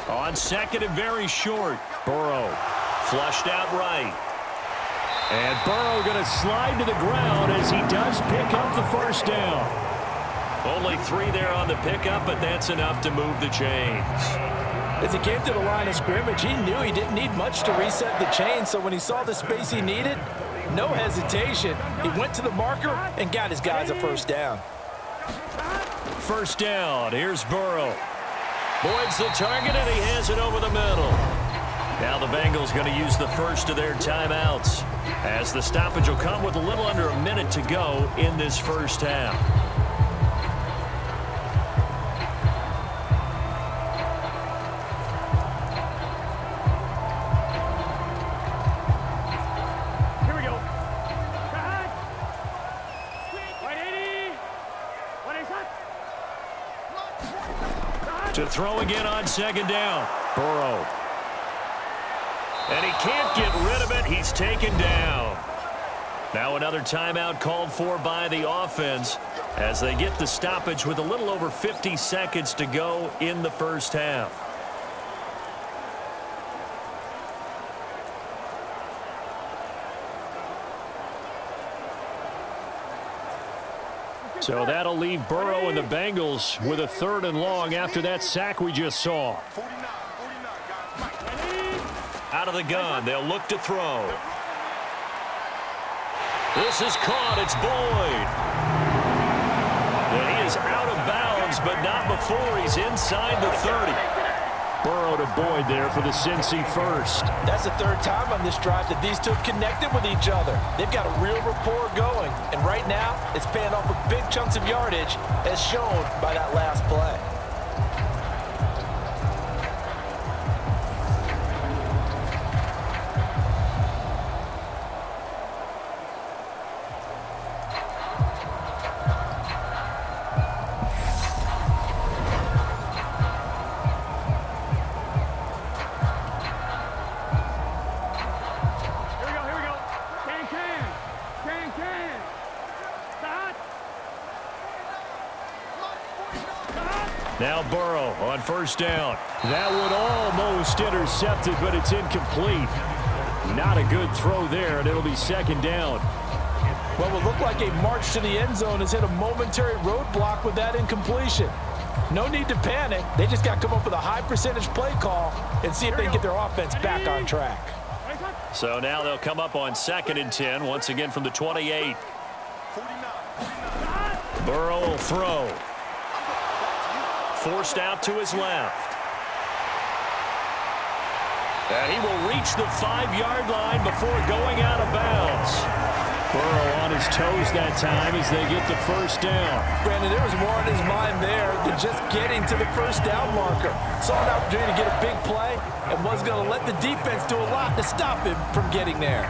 On 2nd and very short, Burrow flushed out right. And Burrow going to slide to the ground as he does pick up the first down. Only 3 there on the pickup, but that's enough to move the chains. As he came to the line of scrimmage, he knew he didn't need much to reset the chain, so when he saw the space he needed, no hesitation. He went to the marker and got his guys a first down. first down. Here's Burrow. Boyd's the target, and he has it over the middle. Now the Bengals going to use the first of their timeouts, as the stoppage will come with a little under a minute to go in this first half. To throw again on second down. Burrow. And he can't get rid of it. He's taken down. Now another timeout called for by the offense as they get the stoppage with a little over 50 seconds to go in the first half. So that'll leave Burrow and the Bengals with a 3rd and long after that sack we just saw. Out of the gun, they'll look to throw. This is caught. It's Boyd. And he is out of bounds, but not before he's inside the 30. Burrow to Boyd there for the Cincy first. That's the 3rd time on this drive that these two have connected with each other. They've got a real rapport going, and right now it's paying off with big chunks of yardage as shown by that last play. Now Burrow on first down. That would almost intercept it, but it's incomplete. Not a good throw there, and it'll be second down. What would look like a march to the end zone has hit a momentary roadblock with that incompletion. No need to panic. They just got to come up with a high percentage play call and see if they can get their offense back on track. So now they'll come up on 2nd and 10, once again from the 28. Burrow will throw. Forced out to his left. And he will reach the 5-yard line before going out of bounds. Burrow on his toes that time as they get the first down. Brandon, there was more in his mind there than just getting to the first down marker. Saw an opportunity to get a big play and was going to let the defense do a lot to stop him from getting there.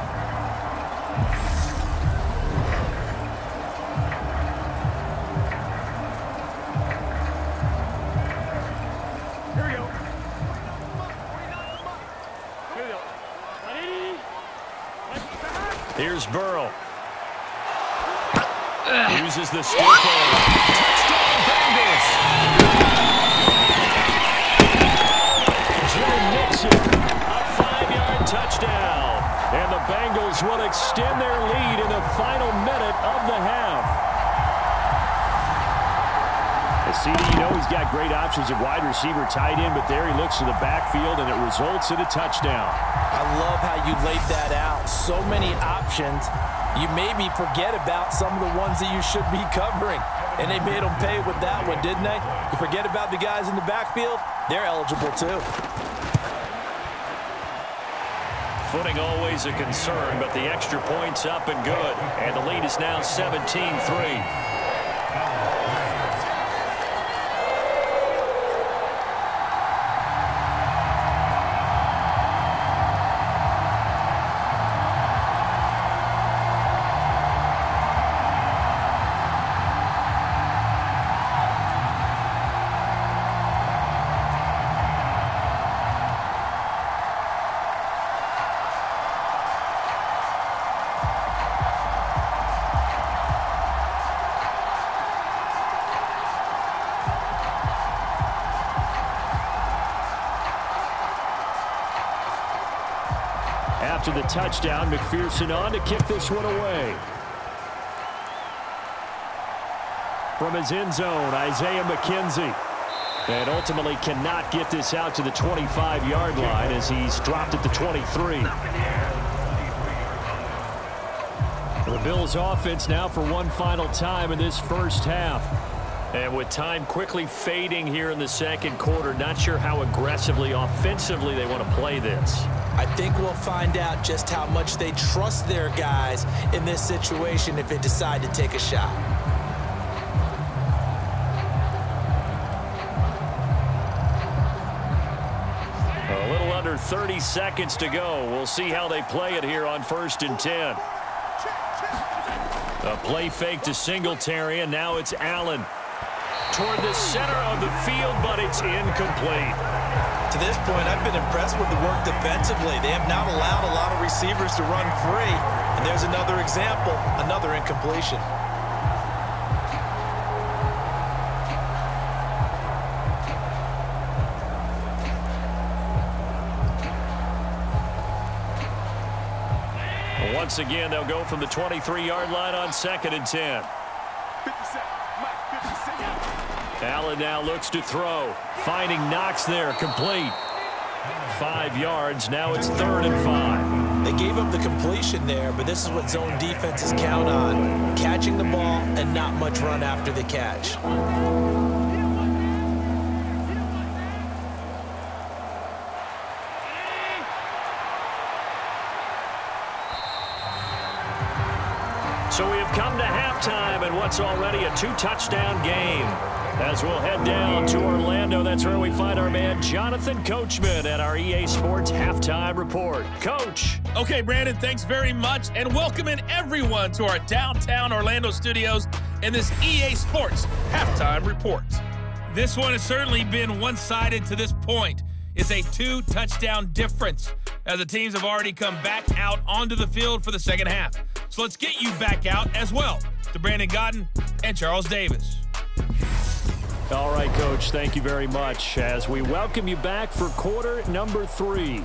Here's Burrow. Uses the stiff arm. Touchdown, Bengals. Joe Mixon, a 5-yard touchdown. And the Bengals will extend their lead in the final minute of the half. CD, you know he's got great options at wide receiver, tight end, but there he looks to the backfield, and it results in a touchdown. I love how you laid that out. So many options. You maybe forget about some of the ones that you should be covering. And they made them pay with that one, didn't they? You forget about the guys in the backfield, they're eligible too. Footing always a concern, but the extra point's up and good. And the lead is now 17-3. After the touchdown, McPherson on to kick this one away. From his end zone, Isaiah McKenzie. And ultimately cannot get this out to the 25-yard line as he's dropped at the 23. The Bills offense now for one final time in this first half. And with time quickly fading here in the second quarter, not sure how aggressively, offensively they want to play this. I think we'll find out just how much they trust their guys in this situation if they decide to take a shot. A little under 30 seconds to go. We'll see how they play it here on 1st and 10. A play fake to Singletary, and now it's Allen. Toward the center of the field, but it's incomplete. To this point, I've been impressed with the work defensively. They have not allowed a lot of receivers to run free. And there's another example, another incompletion. Once again, they'll go from the 23-yard line on 2nd and 10. Allen now looks to throw. Finding Knox there, complete. 5 yards, now it's 3rd and 5. They gave up the completion there, but this is what zone defenses count on. Catching the ball and not much run after the catch. So we have come to halftime in what's already a 2-touchdown game. As we'll head down to Orlando, that's where we find our man Jonathan Coachman at our EA Sports Halftime Report. Coach. Okay, Brandon, thanks very much, and welcome in everyone to our downtown Orlando studios and this EA Sports Halftime Report. This one has certainly been one-sided to this point. It's a 2-touchdown difference as the teams have already come back out onto the field for the second half. So let's get you back out as well to Brandon Godden and Charles Davis. All right, Coach, thank you very much as we welcome you back for quarter number 3.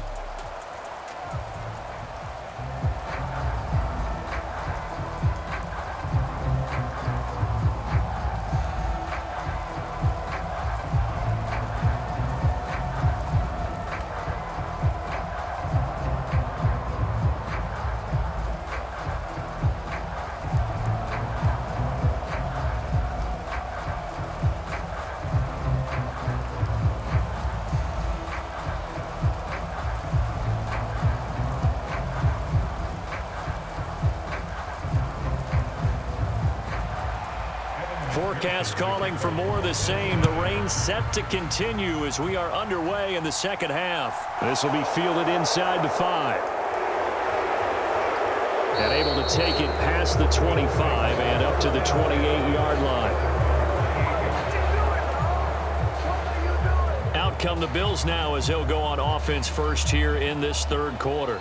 Forecast calling for more of the same. The rain set to continue as we are underway in the second half. This will be fielded inside the 5. And able to take it past the 25 and up to the 28-yard line. Out come the Bills now as they'll go on offense first here in this third quarter.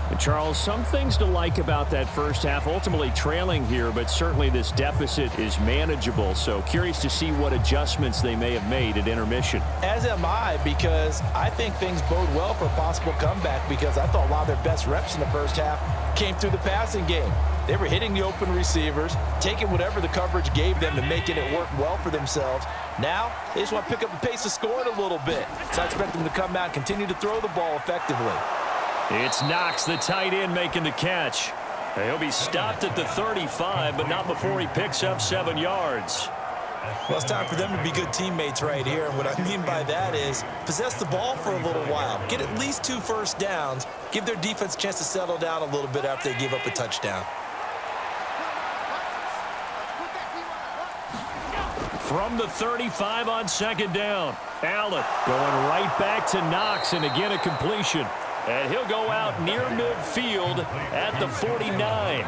And Charles, some things to like about that first half, ultimately trailing here, but certainly this deficit is manageable. So curious to see what adjustments they may have made at intermission. As am I, because I think things bode well for a possible comeback, because I thought a lot of their best reps in the first half came through the passing game. They were hitting the open receivers, taking whatever the coverage gave them and making it work well for themselves. Now, they just want to pick up the pace of scoring a little bit. So I expect them to come out and continue to throw the ball effectively. It's Knox, the tight end, making the catch. He'll be stopped at the 35, but not before he picks up 7 yards. Well, it's time for them to be good teammates right here. And what I mean by that is possess the ball for a little while. Get at least 2 first downs. Give their defense a chance to settle down a little bit after they give up a touchdown. From the 35 on second down, Allen going right back to Knox, and again a completion. And he'll go out near midfield at the 49.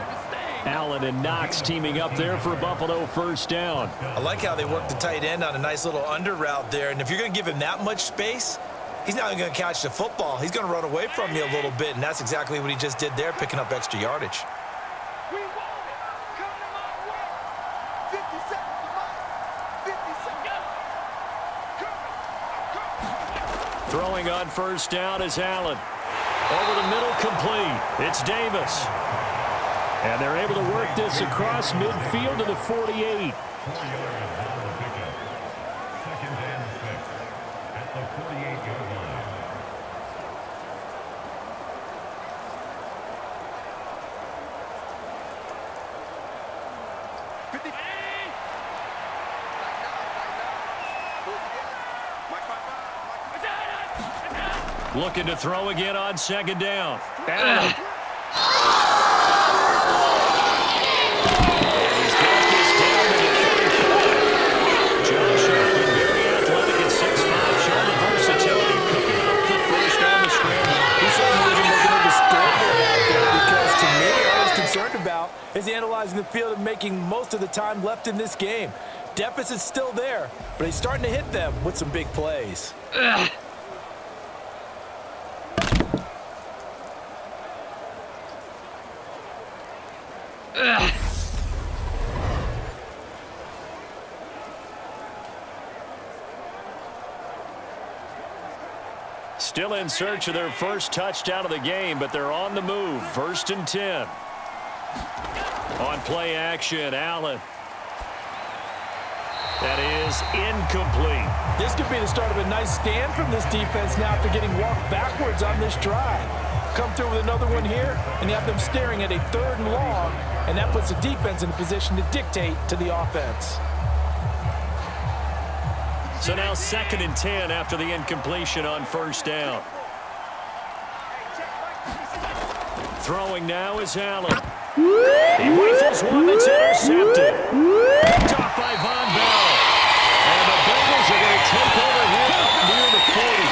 Allen and Knox teaming up there for a Buffalo first down. I like how they work the tight end on a nice little under route there. And if you're going to give him that much space, he's not even going to catch the football. He's going to run away from you a little bit, and that's exactly what he just did there, picking up extra yardage. Throwing on first down is Allen. Over the middle, complete. It's Davis. And they're able to work this across midfield to the 48. Looking to throw again on second down. Allen. And he's got this down to the 35. Josh Allen, very athletic at 6'5", showing the versatility, picking up the first on the scramble. He certainly isn't looking at the scoreboard out there because, to me, all I was concerned about is analyzing the field and making most of the time left in this game. Deficit's still there, but he's starting to hit them with some big plays. Still in search of their first touchdown of the game, but they're on the move. 1st and 10. On play action, Allen. That is incomplete. This could be the start of a nice stand from this defense now after getting walked backwards on this drive. Come through with another one here, and you have them staring at a 3rd and long, and that puts the defense in a position to dictate to the offense. So now 2nd and 10 after the incompletion on 1st down. Throwing now is Allen. He rifles one that's intercepted. Picked off by Von Bell. And the Bengals are going to take over here up near the 40.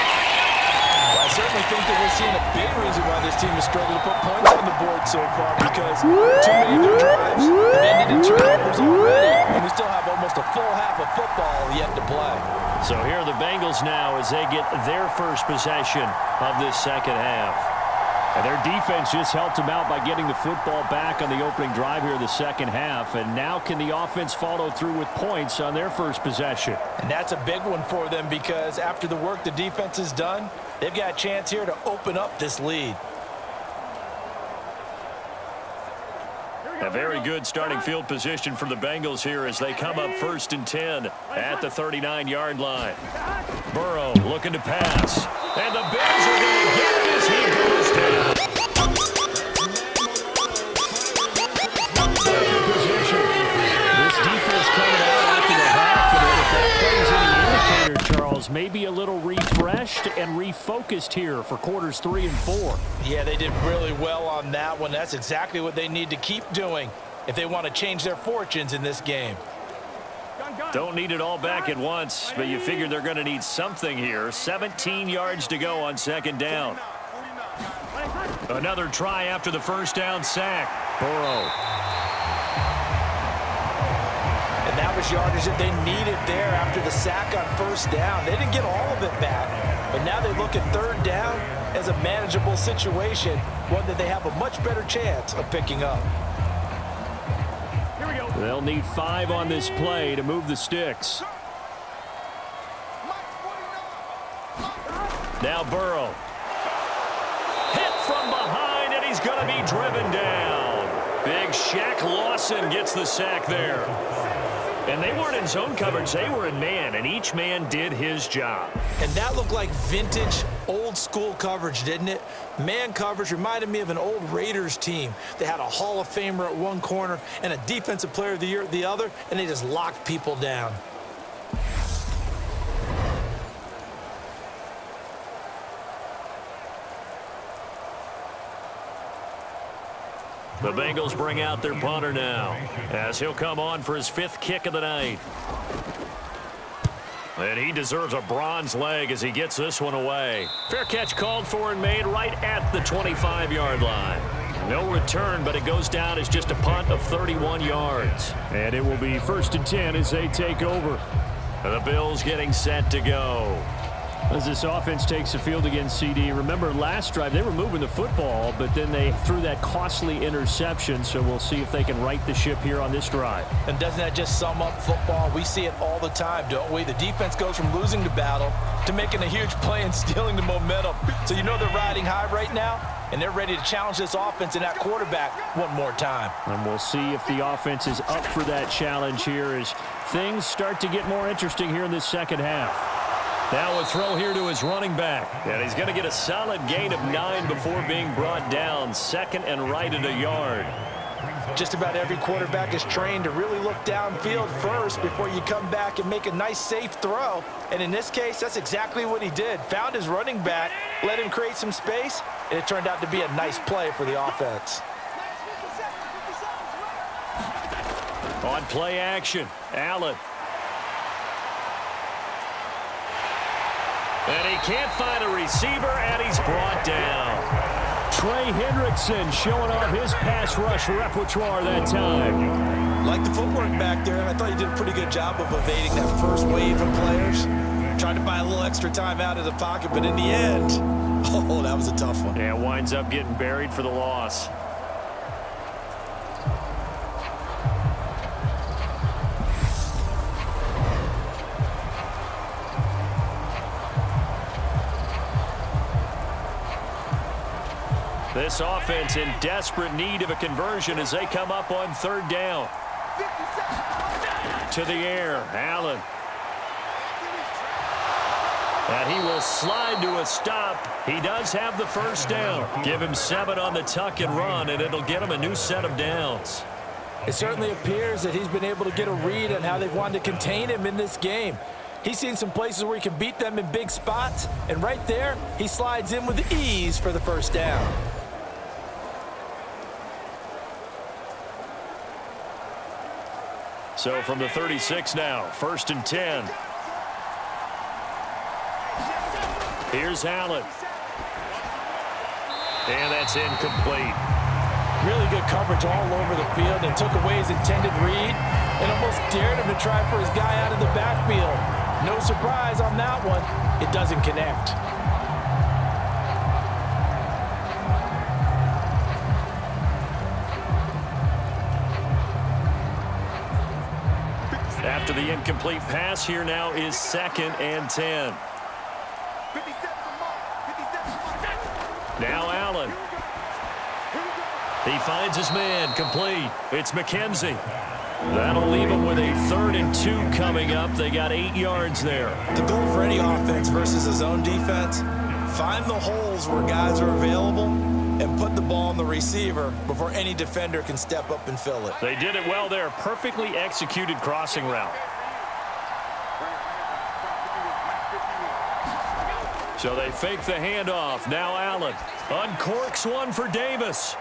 Well, I certainly think that we're seeing a big reason why this team has struggled to put points on the board so far, because too many of their drives have ended in turnovers already, and we still have almost a full half of football yet to play. So here are the Bengals now as they get their first possession of this second half. And their defense just helped them out by getting the football back on the opening drive here in the second half. And now can the offense follow through with points on their first possession? And that's a big one for them because after the work the defense has done, they've got a chance here to open up this lead. A very good starting field position for the Bengals here as they come up 1st and 10 at the 39-yard line. Burrow looking to pass. And the Bills are going to get it as he goes down. Position. This defense coming out after the half. And if that plays any indicator, Charles, maybe a little refreshed and refocused here for quarters 3 and 4. Yeah, they did really well on that one. That's exactly what they need to keep doing if they want to change their fortunes in this game. Don't need it all back at once, but you figure they're going to need something here. 17 yards to go on 2nd down. Another try after the 1st down sack. Burrow. And that was yardage that they needed there after the sack on 1st down. They didn't get all of it back, but now they look at 3rd down as a manageable situation, one that they have a much better chance of picking up. They'll need 5 on this play to move the sticks. Now Burrow. Hit from behind, and he's going to be driven down. Big Shaq Lawson gets the sack there. And they weren't in zone coverage. They were in man, and each man did his job. And that looked like vintage, old-school coverage, didn't it? Man coverage reminded me of an old Raiders team. They had a Hall of Famer at one corner and a Defensive Player of the Year at the other, and they just locked people down. The Bengals bring out their punter now as he'll come on for his 5th kick of the night. And he deserves a bronze leg as he gets this one away. Fair catch called for and made right at the 25-yard line. No return, but it goes down as just a punt of 31 yards. And it will be 1st and 10 as they take over. And the Bills getting set to go. As this offense takes the field against CD, remember last drive they were moving the football, but then they threw that costly interception, so we'll see if they can right the ship here on this drive. And doesn't that just sum up football? We see it all the time, don't we? The defense goes from losing the battle to making a huge play and stealing the momentum. So you know they're riding high right now, and they're ready to challenge this offense and that quarterback one more time. And we'll see if the offense is up for that challenge here as things start to get more interesting here in this second half. Now a throw here to his running back. And he's going to get a solid gain of 9 before being brought down. 2nd and right at a yard. Just about every quarterback is trained to really look downfield first before you come back and make a nice, safe throw. And in this case, that's exactly what he did. Found his running back, let him create some space, and it turned out to be a nice play for the offense. On play action, Allen. And he can't find a receiver, and he's brought down. Trey Hendrickson showing off his pass rush repertoire that time. Like the footwork back there, I thought he did a pretty good job of evading that first wave of players. Tried to buy a little extra time out of the pocket, but in the end, oh, that was a tough one. Yeah, winds up getting buried for the loss. This offense in desperate need of a conversion as they come up on third down. To the air, Allen. And he will slide to a stop. He does have the first down. Give him 7 on the tuck and run, and it'll get him a new set of downs. It certainly appears that he's been able to get a read on how they've wanted to contain him in this game. He's seen some places where he can beat them in big spots, and right there, he slides in with ease for the first down. So from the 36 now, 1st and 10. Here's Allen. And that's incomplete. Really good coverage all over the field and took away his intended read and almost dared him to try for his guy out of the backfield. No surprise on that one. It doesn't connect. After the incomplete pass, here now is 2nd and 10. Now Allen. He finds his man, complete. It's McKenzie. That'll leave him with a 3rd and 2 coming up. They got 8 yards there. The goal for any offense versus his own defense, find the holes where guys are available and put the ball on the receiver before any defender can step up and fill it. They did it well there. Perfectly executed crossing route. So they fake the handoff. Now Allen uncorks one for Davis.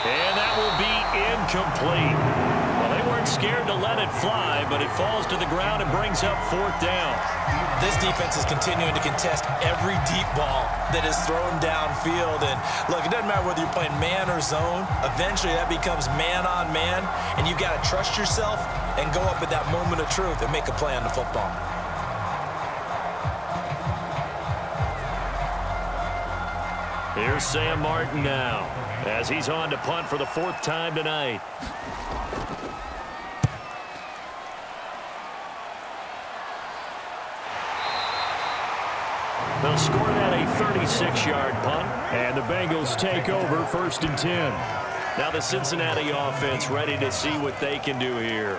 And that will be incomplete. Well, they weren't scared to let it fly, but it falls to the ground and brings up 4th down. This defense is continuing to contest every deep ball that is thrown downfield. And look, it doesn't matter whether you're playing man or zone. Eventually, that becomes man on man, and you've got to trust yourself and go up at that moment of truth and make a play on the football. Here's Sam Martin now as he's on to punt for the 4th time tonight. They'll score that a 36-yard punt, and the Bengals take over 1st and 10. Now the Cincinnati offense ready to see what they can do here.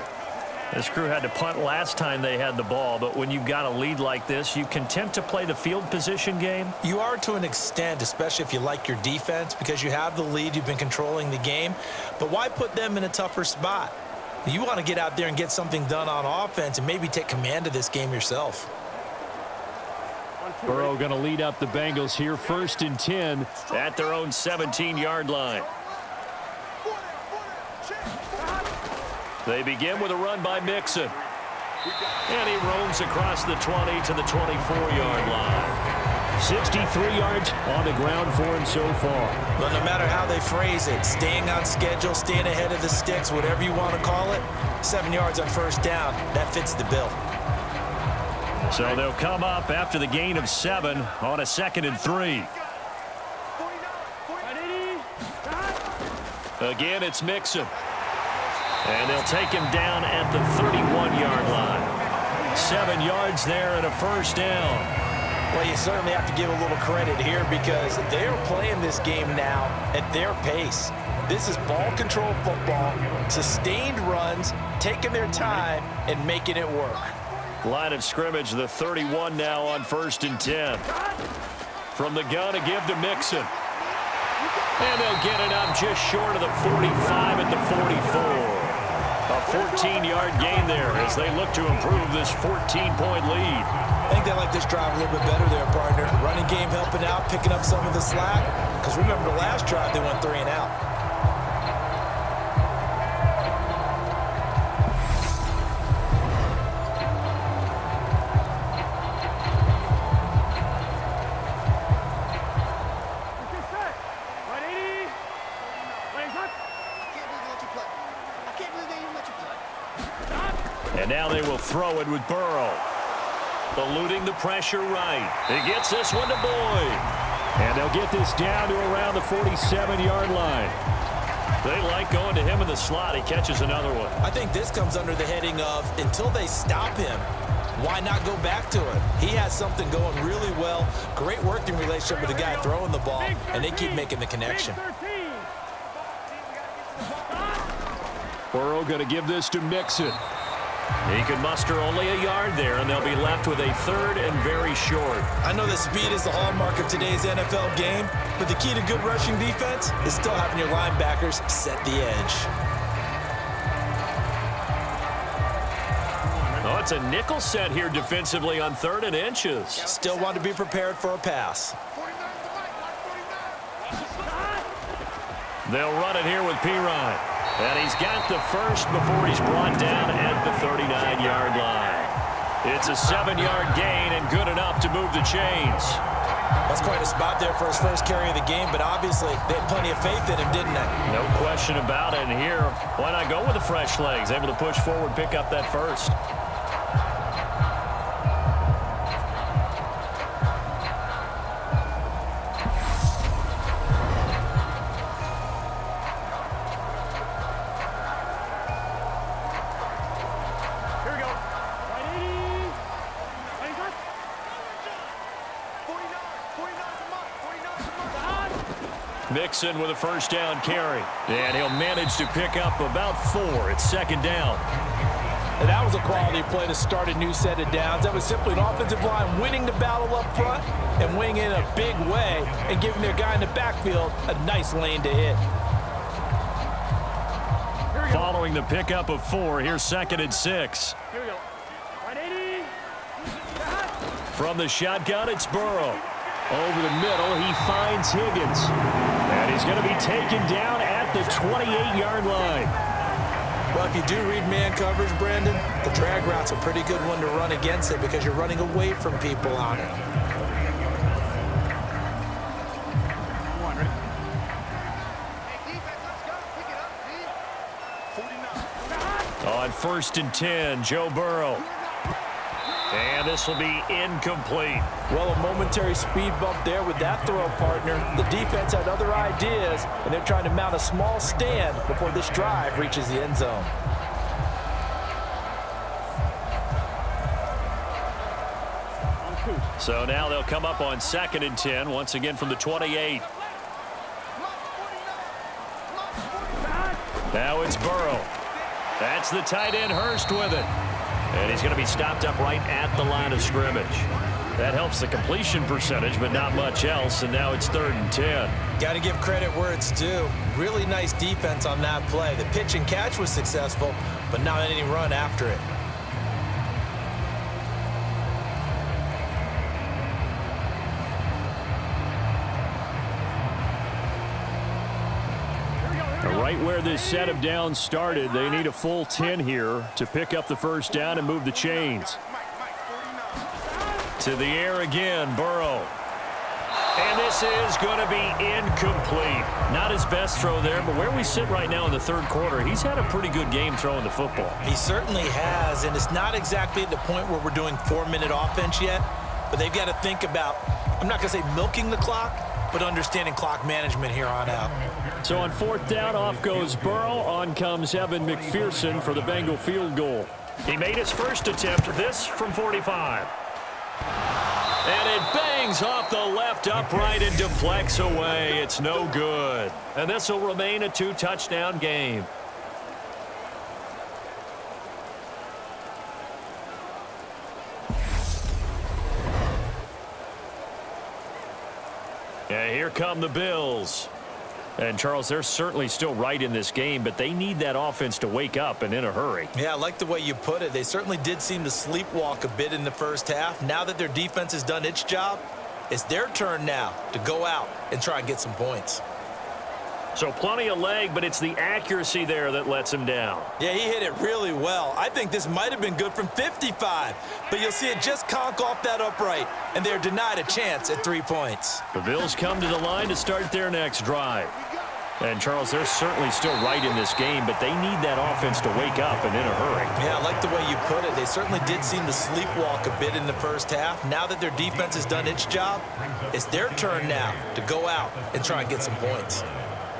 This crew had to punt last time they had the ball, but when you've got a lead like this, you content to play the field position game? You are to an extent, especially if you like your defense, because you have the lead, you've been controlling the game. But why put them in a tougher spot? You want to get out there and get something done on offense and maybe take command of this game yourself. Burrow going to lead up the Bengals here, 1st and 10 at their own 17-yard line. They begin with a run by Mixon. And he roams across the 20 to the 24-yard line. 63 yards on the ground for him so far. But no matter how they phrase it, staying on schedule, staying ahead of the sticks, whatever you want to call it, 7 yards on 1st down, that fits the bill. So they'll come up after the gain of 7 on a 2nd and 3. Again, it's Mixon. And they'll take him down at the 31-yard line. 7 yards there and a 1st down. Well, you certainly have to give a little credit here because they are playing this game now at their pace. This is ball control football, sustained runs, taking their time and making it work. Line of scrimmage, the 31 now on 1st and 10. From the gun, a give to Mixon. And they'll get it up just short of the 45 at the 44. A 14-yard gain there as they look to improve this 14-point lead. I think they like this drive a little bit better there, partner. Running game helping out, picking up some of the slack. Because remember the last drive, they went 3 and out. And now they will throw it with Burrow. Eluding the pressure right. He gets this one to Boyd. And they'll get this down to around the 47-yard line. They like going to him in the slot. He catches another one. I think this comes under the heading of until they stop him, why not go back to it? He has something going really well. Great working relationship with the guy throwing the ball, and they keep making the connection. Burrow going to give this to Mixon. He can muster only a yard there, and they'll be left with a 3rd and very short. I know that speed is the hallmark of today's NFL game, but the key to good rushing defense is still having your linebackers set the edge. Oh, it's a nickel set here defensively on 3rd and inches. Still want to be prepared for a pass. They'll run it here with Pirine. And he's got the first before he's brought down at the 39-yard line. It's a 7-yard gain and good enough to move the chains. That's quite a spot there for his first carry of the game, but obviously they had plenty of faith in him, didn't they? No question about it. And here, why not go with the fresh legs? Able to push forward, pick up that first. Mixon with a first down carry. And he'll manage to pick up about 4. It's 2nd down. And that was a quality play to start a new set of downs. That was simply an offensive line winning the battle up front and winning in a big way and giving their guy in the backfield a nice lane to hit. Following the pickup of 4, here's 2nd and 6. Here we go. 180. From the shotgun, it's Burrow. Over the middle, he finds Higgins. And he's going to be taken down at the 28-yard line. Well, if you do read man coverage, Brandon, the drag route's a pretty good one to run against it because you're running away from people on it. On 1st and 10, Joe Burrow. And this will be incomplete. Well, a momentary speed bump there with that throw, partner. The defense had other ideas, and they're trying to mount a small stand before this drive reaches the end zone. So now they'll come up on 2nd and 10, once again from the 28. Now it's Burrow. That's the tight end Hurst with it. And he's going to be stopped up right at the line of scrimmage. That helps the completion percentage, but not much else, and now it's 3rd and 10. Got to give credit where it's due. Really nice defense on that play. The pitch and catch was successful, but not any run after it. Right where this set of downs started, they need a full 10 here to pick up the first down and move the chains. To the air again, Burrow. And this is going to be incomplete. Not his best throw there, but where we sit right now in the 3rd quarter, he's had a pretty good game throwing the football. He certainly has, and it's not exactly at the point where we're doing 4-minute offense yet, but they've got to think about, I'm not going to say milking the clock, but understanding clock management here on out. So on 4th down, off goes Burrow. On comes Evan McPherson for the Bengal field goal. He made his first attempt, this from 45. And it bangs off the left upright and deflects away. It's no good. And this will remain a 2-touchdown game. And here come the Bills. And, Charles, they're certainly still right in this game, but they need that offense to wake up and in a hurry. Yeah, I like the way you put it. They certainly did seem to sleepwalk a bit in the first half. Now that their defense has done its job, it's their turn now to go out and try and get some points. So plenty of leg, but it's the accuracy there that lets him down. Yeah, he hit it really well. I think this might have been good from 55, but you'll see it just conk off that upright, and they're denied a chance at 3 points. The Bills come to the line to start their next drive. And, Charles, they're certainly still right in this game, but they need that offense to wake up and in a hurry. Yeah, I like the way you put it. They certainly did seem to sleepwalk a bit in the first half. Now that their defense has done its job, it's their turn now to go out and try and get some points.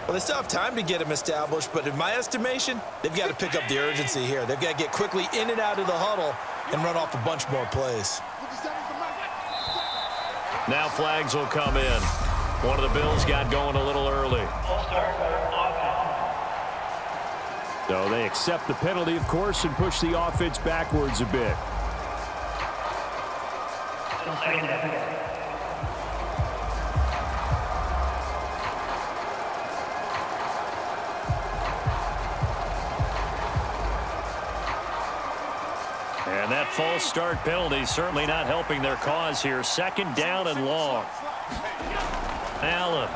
Well, they still have time to get them established, but in my estimation, they've got to pick up the urgency here. They've got to get quickly in and out of the huddle and run off a bunch more plays. Now flags will come in. One of the Bills got going a little early. So they accept the penalty, of course, and push the offense backwards a bit. And that false start penalty certainly not helping their cause here. Second down and long. Allen.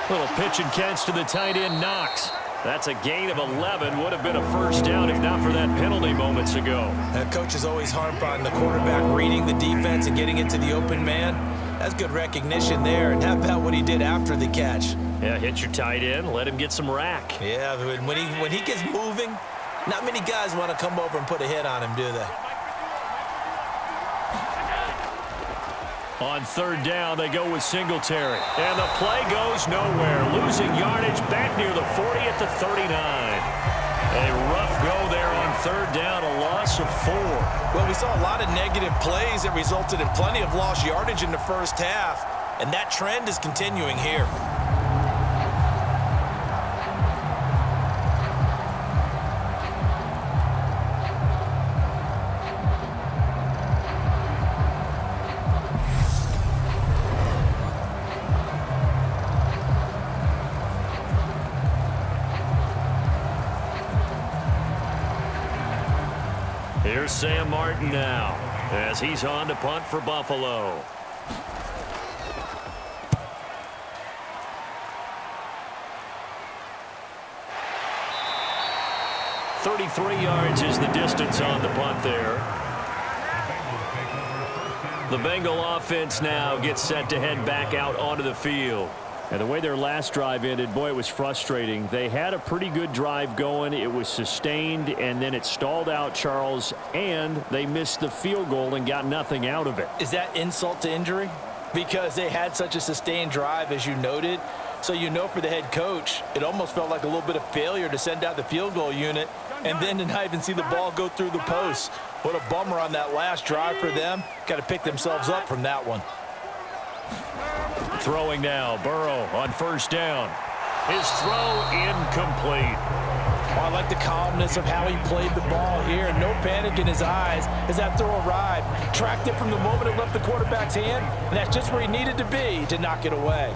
Little pitch and catch to the tight end, Knox. That's a gain of 11. Would have been a first down if not for that penalty moments ago. Coach is always harped on the quarterback reading the defense and getting it to the open man. That's good recognition there. And how about what he did after the catch? Yeah, hit your tight end, let him get some rack. Yeah, when he gets moving, not many guys want to come over and put a hit on him, do they? On third down, they go with Singletary. And the play goes nowhere. Losing yardage back near the 40 at the 39. A rough go there on third down, a loss of 4. Well, we saw a lot of negative plays that resulted in plenty of lost yardage in the first half, and that trend is continuing here. Here's Sam Martin now as he's on to punt for Buffalo. .33 yards is the distance on the punt there. The Bengal offense now gets set to head back out onto the field. And the way their last drive ended, boy, it was frustrating. They had a pretty good drive going. It was sustained, and then it stalled out, Charles, and they missed the field goal and got nothing out of it. Is that insult to injury? Because they had such a sustained drive, as you noted. So you know for the head coach, it almost felt like a little bit of failure to send out the field goal unit and then to not even see the ball go through the post. What a bummer on that last drive for them. Got to pick themselves up from that one. Throwing now, Burrow on first down. His throw incomplete. Well, I like the calmness of how he played the ball here. No panic in his eyes as that throw arrived. Tracked it from the moment it left the quarterback's hand, and that's just where he needed to be to knock it away.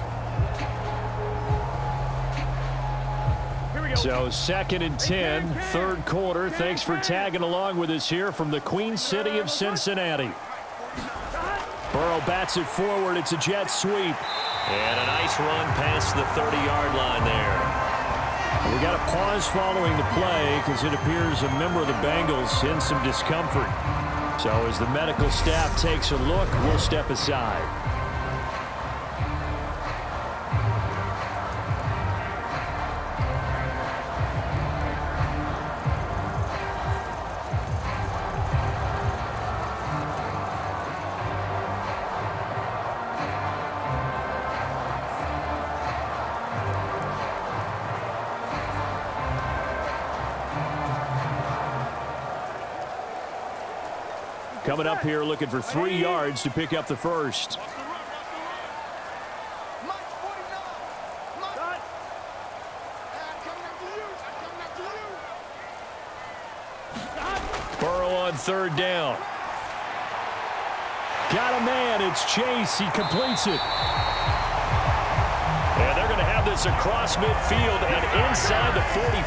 So 2nd and 10, third quarter. Thanks for tagging along with us here from the Queen City of Cincinnati. Burrow bats it forward. It's a jet sweep. And a nice run past the 30-yard line there. We got a pause following the play because it appears a member of the Bengals in some discomfort. So as the medical staff takes a look, we'll step aside. Coming up here looking for 3 yards to pick up the first. Burrow on third down. Got a man. It's Chase. He completes it. And they're going to have have this across midfield and inside the 45.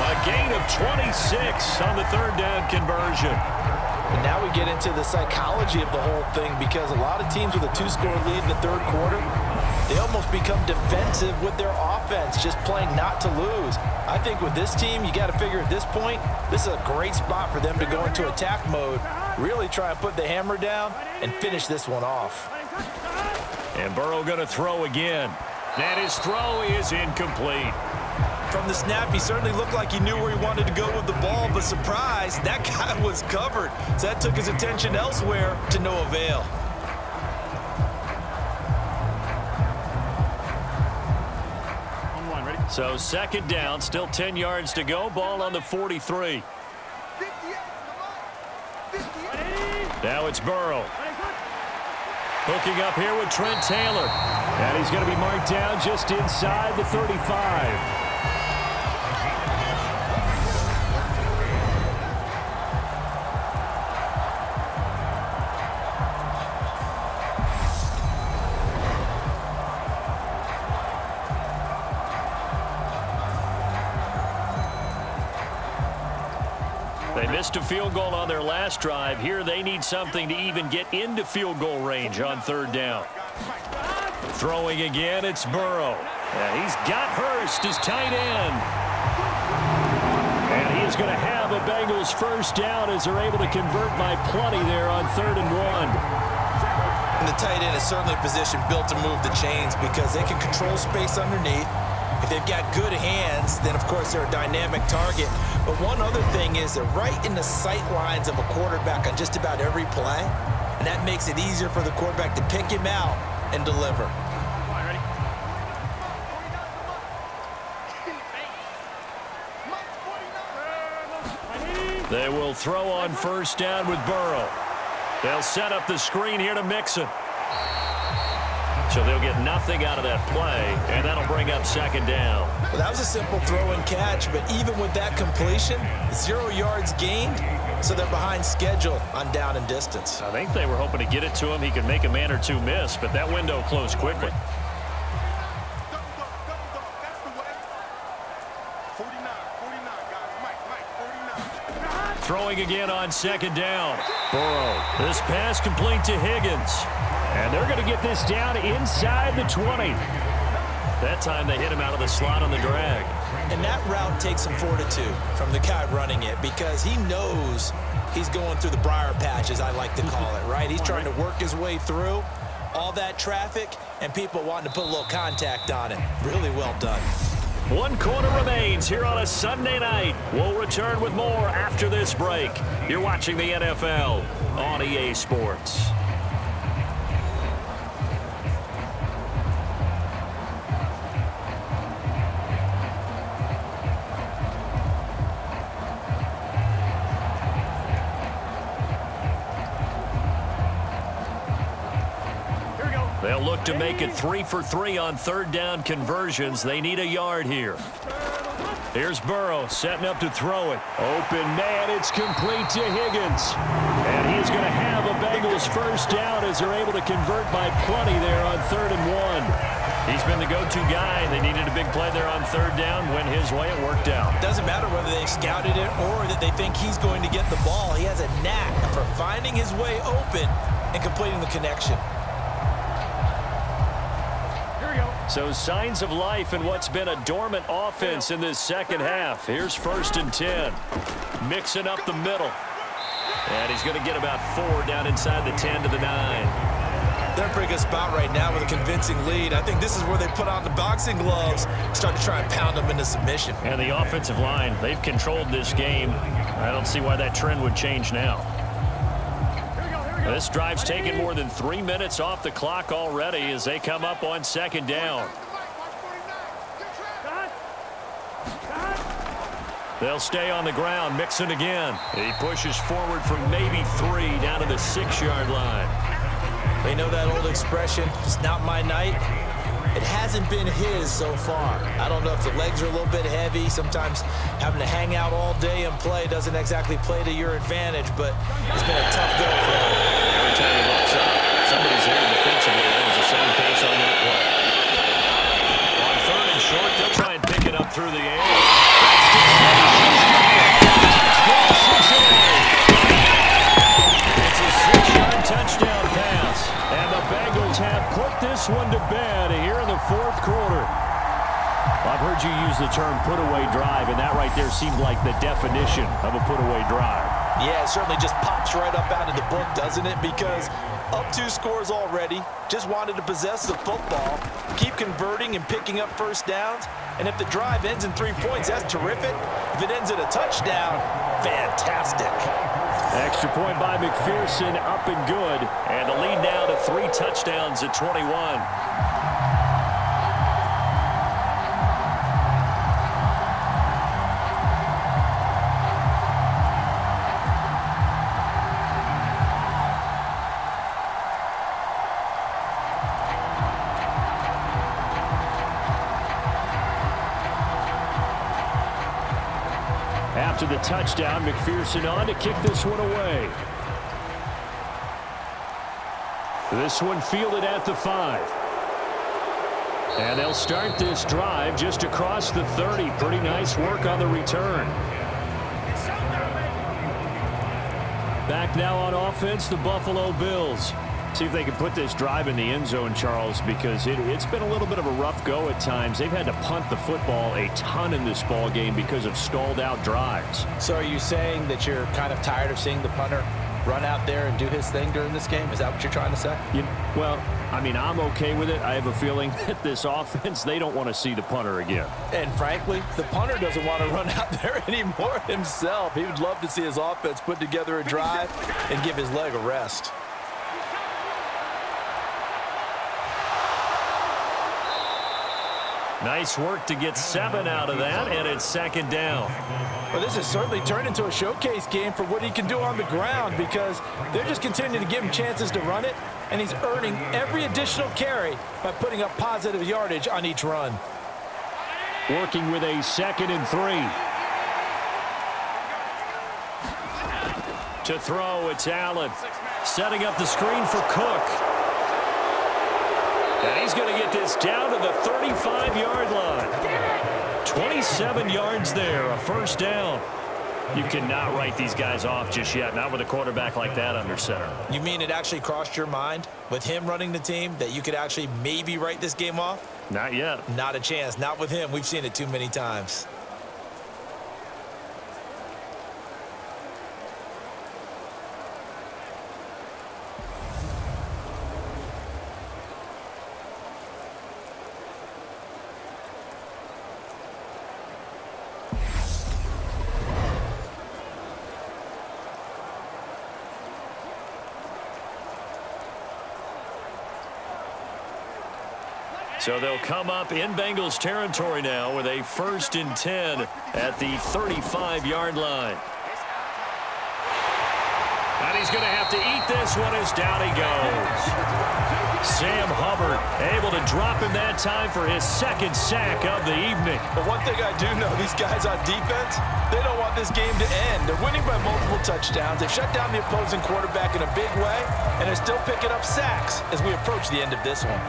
A gain of 26 on the third down conversion. And now we get into the psychology of the whole thing, because a lot of teams with a 2-score lead in the third quarter, they almost become defensive with their offense, just playing not to lose. I think with this team, you got to figure at this point, this is a great spot for them to go into attack mode, really try and put the hammer down and finish this one off. And Burrow going to throw again. And his throw is incomplete. From the snap, he certainly looked like he knew where he wanted to go with the ball, but surprise, that guy was covered. So that took his attention elsewhere to no avail. So second down, still 10 yards to go. Ball on the 43. Now it's Burrow. Hooking up here with Trent Taylor. And he's going to be marked down just inside the 35. They missed a field goal on their last drive. Here they need something to even get into field goal range on third down. Throwing again, it's Burrow. And he's got Hurst, his tight end. And he is going to have a Bengals first down as they're able to convert by plenty there on 3rd and 1. And the tight end is certainly a position built to move the chains, because they can control space underneath. If they've got good hands, then of course they're a dynamic target. But one other thing is they're right in the sight lines of a quarterback on just about every play. And that makes it easier for the quarterback to pick him out and deliver. They will throw on first down with Burrow. They'll set up the screen here to Mixon. So they'll get nothing out of that play, and that'll bring up second down. Well, that was a simple throw and catch, but even with that completion, 0 yards gained, so they're behind schedule on down and distance. I think they were hoping to get it to him. He could make a man or two miss, but that window closed quickly. Throwing again on second down. Burrow. This pass complete to Higgins. And they're going to get this down inside the 20. That time they hit him out of the slot on the drag. And that route takes some fortitude from the guy running it, because he knows he's going through the briar patch, as I like to call it, right? He's trying to work his way through all that traffic and people wanting to put a little contact on it. Really well done. 1 quarter remains here on a Sunday night. We'll return with more after this break. You're watching the NFL on EA Sports. They'll look to make it 3 for 3 on third down conversions. They need a yard here. Here's Burrow setting up to throw it. Open man, it's complete to Higgins. And he's going to have a Bengals first down as they're able to convert by plenty there on 3rd and 1. He's been the go-to guy. They needed a big play there on third down. Went his way. It worked out. Doesn't matter whether they scouted it or that they think he's going to get the ball. He has a knack for finding his way open and completing the connection. So signs of life in what's been a dormant offense in this second half. Here's 1st and 10. Mixing up the middle. And he's going to get about 4 down inside the 10 to the 9. They're in a pretty good spot right now with a convincing lead. I think this is where they put on the boxing gloves, start to try and pound them into submission. And the offensive line, they've controlled this game. I don't see why that trend would change now. This drive's taken more than 3 minutes off the clock already as they come up on second down. They'll stay on the ground. Mixon again. He pushes forward from maybe 3 down to the 6-yard line. They know that old expression, it's not my night. It hasn't been his so far. I don't know if the legs are a little bit heavy. Sometimes having to hang out all day and play doesn't exactly play to your advantage, but it's been a tough go for him. Every time he looks up, somebody's there defensively. That was the same case on that play. On put this one to bed here in the fourth quarter. I've heard you use the term put-away drive, and that right there seemed like the definition of a put-away drive. Yeah, it certainly just pops right up out of the book, doesn't it? Because up 2 scores already, just wanted to possess the football, keep converting and picking up first downs, and if the drive ends in 3 points, that's terrific. If it ends in a touchdown, fantastic. Extra point by McPherson, up and good. And the lead now to 3 touchdowns at 21. After the touchdown, McPherson on to kick this one away. This one fielded at the 5. And they'll start this drive just across the 30. Pretty nice work on the return. Back now on offense, the Buffalo Bills. See if they can put this drive in the end zone, Charles, because it's been a little bit of a rough go at times. They've had to punt the football a ton in this ball game because of stalled-out drives. So are you saying that you're kind of tired of seeing the punter run out there and do his thing during this game? Is that what you're trying to say? Well, I mean, I'm okay with it. I have a feeling that this offense, they don't want to see the punter again. And frankly, the punter doesn't want to run out there anymore himself. He would love to see his offense put together a drive and give his leg a rest. Nice work to get 7 out of that, and it's second down. Well, this has certainly turned into a showcase game for what he can do on the ground because they're just continuing to give him chances to run it, and he's earning every additional carry by putting up positive yardage on each run. Working with a 2nd and 3. To throw, it's Allen. Setting up the screen for Cook. And he's going to get this down to the 35-yard line. 27 yards there, a first down. You cannot write these guys off just yet, not with a quarterback like that under center. You mean it actually crossed your mind with him running the team that you could actually maybe write this game off? Not yet. Not a chance. Not with him. We've seen it too many times. So they'll come up in Bengals territory now with a 1st and 10 at the 35-yard line. And he's going to have to eat this one as down he goes. Sam Hubbard able to drop him that time for his 2nd sack of the evening. But one thing I do know, these guys on defense, they don't want this game to end. They're winning by multiple touchdowns. They've shut down the opposing quarterback in a big way, and they're still picking up sacks as we approach the end of this one.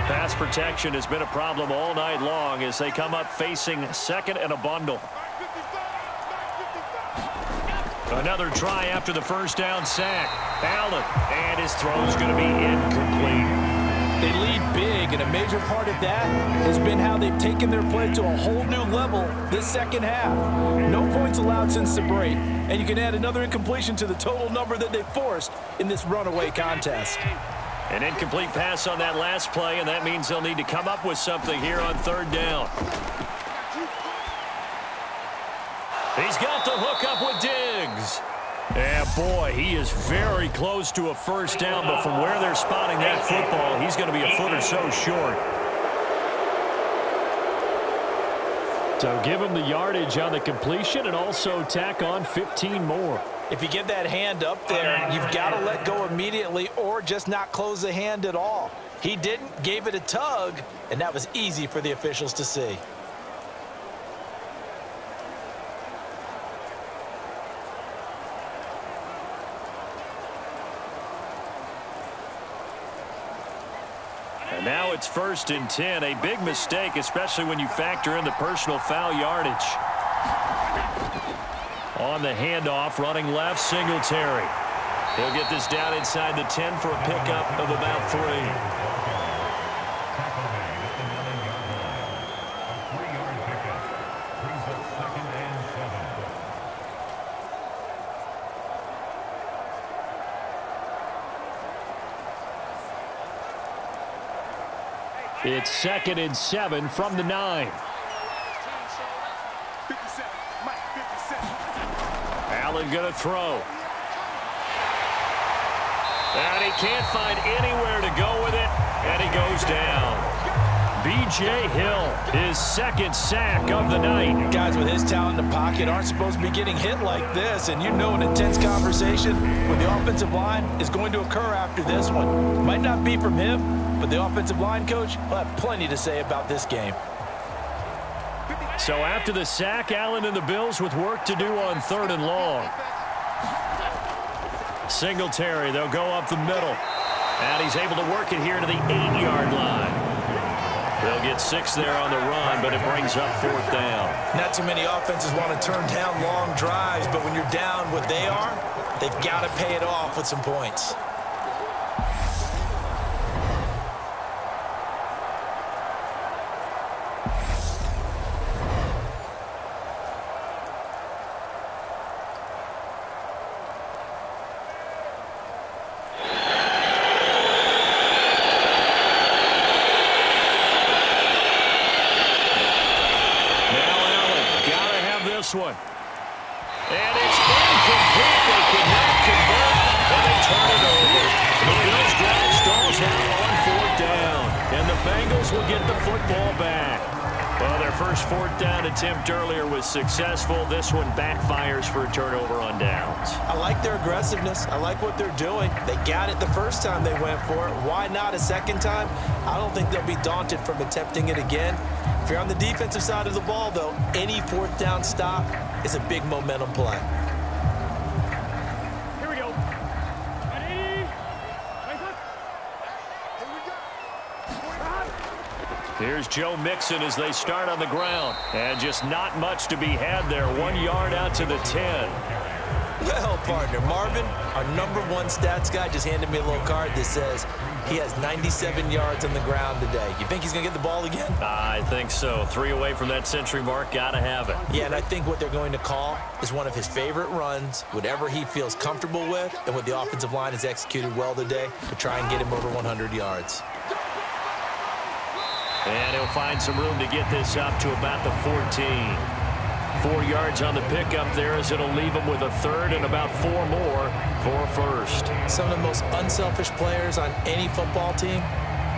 Pass protection has been a problem all night long as they come up facing 2nd and a bundle. Another try after the first down sack. Allen, and his throw's going to be incomplete. They lead big, and a major part of that has been how they've taken their play to a whole new level this second half. No points allowed since the break, and you can add another incompletion to the total number that they forced in this runaway contest. An incomplete pass on that last play, and that means they'll need to come up with something here on 3rd down. He's got the hook up with Diggs. And boy, he is very close to a first down, but from where they're spotting that football, he's going to be a foot or so short. So give him the yardage on the completion and also tack on 15 more. If you get that hand up there, you've got to let go immediately or just not close the hand at all. He didn't, gave it a tug, and that was easy for the officials to see. And now it's 1st and 10, a big mistake, especially when you factor in the personal foul yardage. On the handoff, running left, Singletary. He'll get this down inside the 10 for a pickup of about 3. It's 2nd and 7 from the 9. Allen going to throw. And he can't find anywhere to go with it, and he goes down. B.J. Hill, his 2nd sack of the night. Guys with his talent in the pocket aren't supposed to be getting hit like this, and you know an intense conversation with the offensive line is going to occur after this one. Might not be from him, but the offensive line coach will have plenty to say about this game. So after the sack, Allen and the Bills with work to do on 3rd and long. Singletary, they'll go up the middle. And he's able to work it here to the 8-yard line. They'll get 6 there on the run, but it brings up 4th down. Not too many offenses want to turn down long drives, but when you're down what they are, they've got to pay it off with some points. One. And it's incomplete. They cannot convert, and they turn it over. The Bills drive stalls out on 4th down, and the Bengals will get the football back. Well, their first 4th down attempt earlier was successful. This one backfires for a turnover on downs. I like their aggressiveness. I like what they're doing. They got it the first time they went for it. Why not a second time? I don't think they'll be daunted from attempting it again. If you're on the defensive side of the ball, though, any 4th down stop is a big momentum play. Here we go. Here's Joe Mixon as they start on the ground. And just not much to be had there. 1 yard out to the 10. Well, partner, Marvin, our #1 stats guy, just handed me a little card that says he has 97 yards on the ground today. You think he's going to get the ball again? I think so. 3 away from that century mark. Got to have it. Yeah, and I think what they're going to call is one of his favorite runs, whatever he feels comfortable with, and what the offensive line has executed well today to try and get him over 100 yards. And he'll find some room to get this up to about the 14. 4 yards on the pickup there as it'll leave him with a 3rd and about 4 more for a 1st. Some of the most unselfish players on any football team,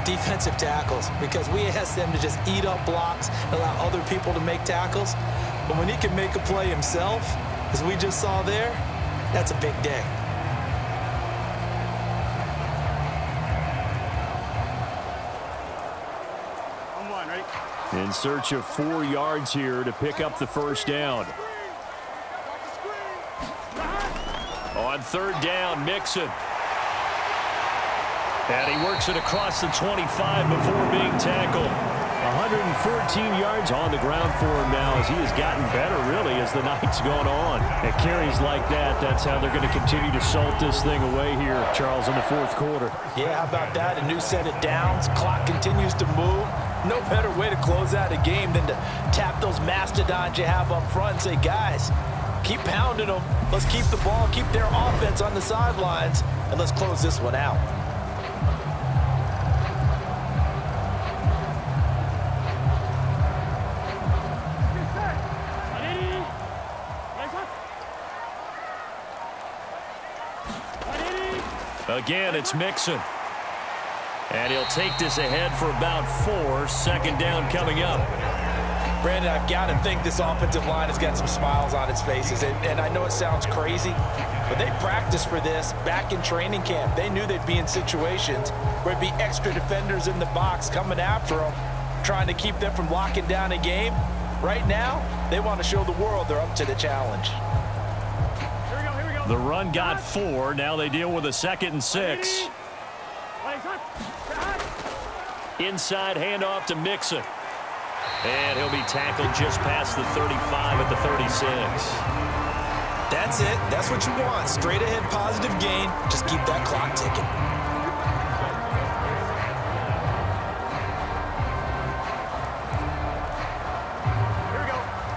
defensive tackles, because we ask them to just eat up blocks and allow other people to make tackles. But when he can make a play himself, as we just saw there, that's a big day. In search of 4 yards here to pick up the 1st down. On 3rd down, Mixon. And he works it across the 25 before being tackled. 114 yards on the ground for him now as he has gotten better, really, as the night's gone on. And carries like that, that's how they're going to continue to salt this thing away here, Charles, in the 4th quarter. Yeah, how about that? A new set of downs. Clock continues to move. No better way to close out a game than to tap those mastodons you have up front and say, guys, keep pounding them. Let's keep the ball, keep their offense on the sidelines, and let's close this one out. Again, it's Mixon. And he'll take this ahead for about 4. 2nd down coming up. Brandon, I've got to think this offensive line has got some smiles on its faces. And I know it sounds crazy, but they practiced for this back in training camp. They knew they'd be in situations where it'd be extra defenders in the box coming after them, trying to keep them from locking down a game. Right now, they want to show the world they're up to the challenge. The run got 4. Now they deal with a 2nd and 6. Inside handoff to Mixon. And he'll be tackled just past the 35 at the 36. That's it. That's what you want. Straight ahead positive gain. Just keep that clock ticking.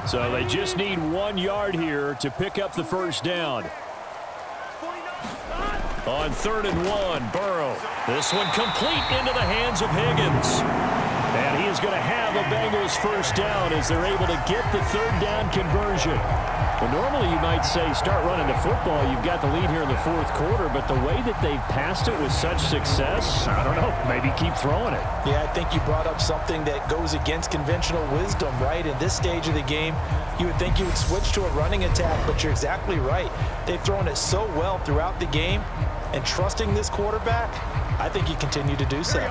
So they just need 1 yard here to pick up the first down. On 3rd and 1, Burrow. This one complete into the hands of Higgins. And he is going to have a Bengals first down as they're able to get the 3rd down conversion. Well, normally you might say start running the football. You've got the lead here in the 4th quarter, but the way that they've passed it with such success, I don't know, maybe keep throwing it. Yeah, I think you brought up something that goes against conventional wisdom, right? In this stage of the game, you would think you would switch to a running attack, but you're exactly right. They've thrown it so well throughout the game, and trusting this quarterback, I think you continue to do so.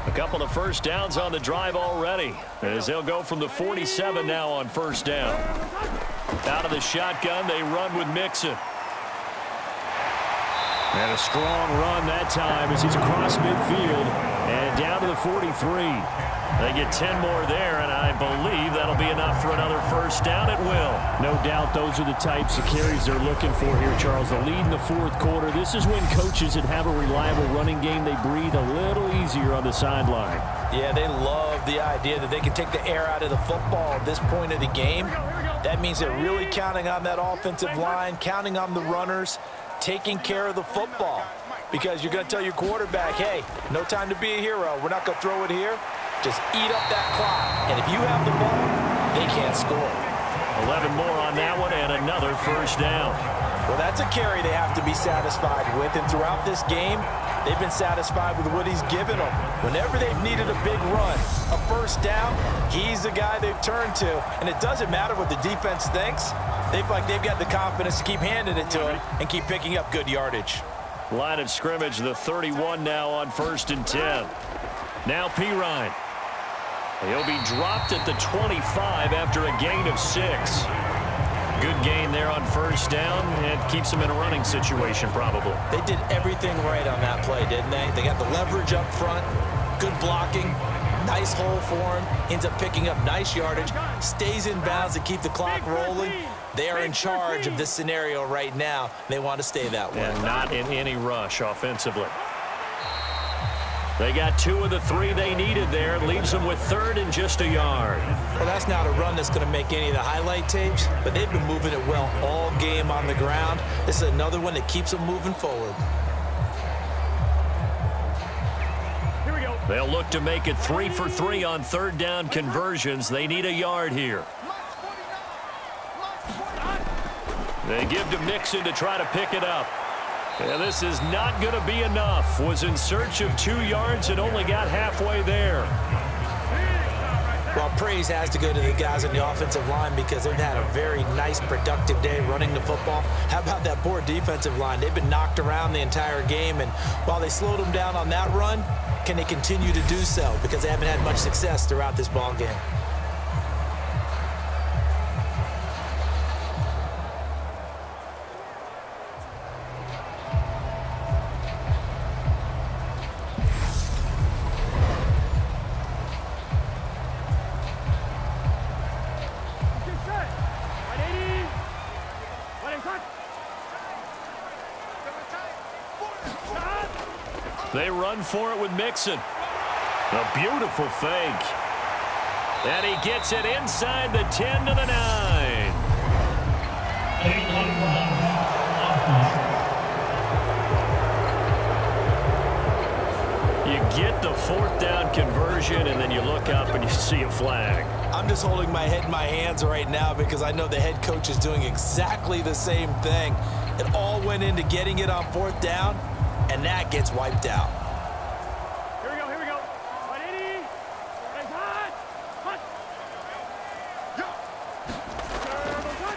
A couple of first downs on the drive already, as they'll go from the 47 now on first down. Out of the shotgun, they run with Mixon. And a strong run that time as he's across midfield and down to the 43. They get 10 more there, and I believe that'll be enough for another first down. It will. No doubt those are the types of carries they're looking for here, Charles. The lead in the 4th quarter. This is when coaches that have a reliable running game, they breathe a little easier on the sideline. Yeah, they love the idea that they can take the air out of the football at this point of the game. That means they're really counting on that offensive line, counting on the runners, taking care of the football. Because you're going to tell your quarterback, hey, no time to be a hero. We're not going to throw it here. Just eat up that clock. And if you have the ball, they can't score. 11 more on that one and another first down. Well, that's a carry they have to be satisfied with. And throughout this game, they've been satisfied with what he's given them. Whenever they've needed a big run, a first down, he's the guy they've turned to. And it doesn't matter what the defense thinks. They feel like they've got the confidence to keep handing it to him and keep picking up good yardage. Line of scrimmage, the 31 now on 1st and 10. Now Pirine. He'll be dropped at the 25 after a gain of 6. Good gain there on first down, and keeps him in a running situation probably. They did everything right on that play, didn't they? They got the leverage up front, good blocking, nice hole for him, ends up picking up nice yardage, stays in bounds to keep the clock rolling. They are in charge of this scenario right now. They want to stay that way. And not in any rush offensively. They got 2 of the 3 they needed there. Leaves them with 3rd and just a yard. Well, that's not a run that's going to make any of the highlight tapes, but they've been moving it well all game on the ground. This is another one that keeps them moving forward. Here we go. They'll look to make it 3 for 3 on 3rd down conversions. They need a yard here. They give to Mixon to try to pick it up. Yeah, this is not going to be enough. Was in search of 2 yards and only got halfway there. Well, praise has to go to the guys on the offensive line because they've had a very nice, productive day running the football. How about that poor defensive line? They've been knocked around the entire game, and while they slowed them down on that run, can they continue to do so? Because they haven't had much success throughout this ball game. They run for it with Mixon. A beautiful fake. And he gets it inside the 10 to the 9. You get the 4th down conversion, and then you look up and you see a flag. I'm just holding my head in my hands right now because I know the head coach is doing exactly the same thing. It all went into getting it on 4th down, and that gets wiped out. Here we go, here we go. 180.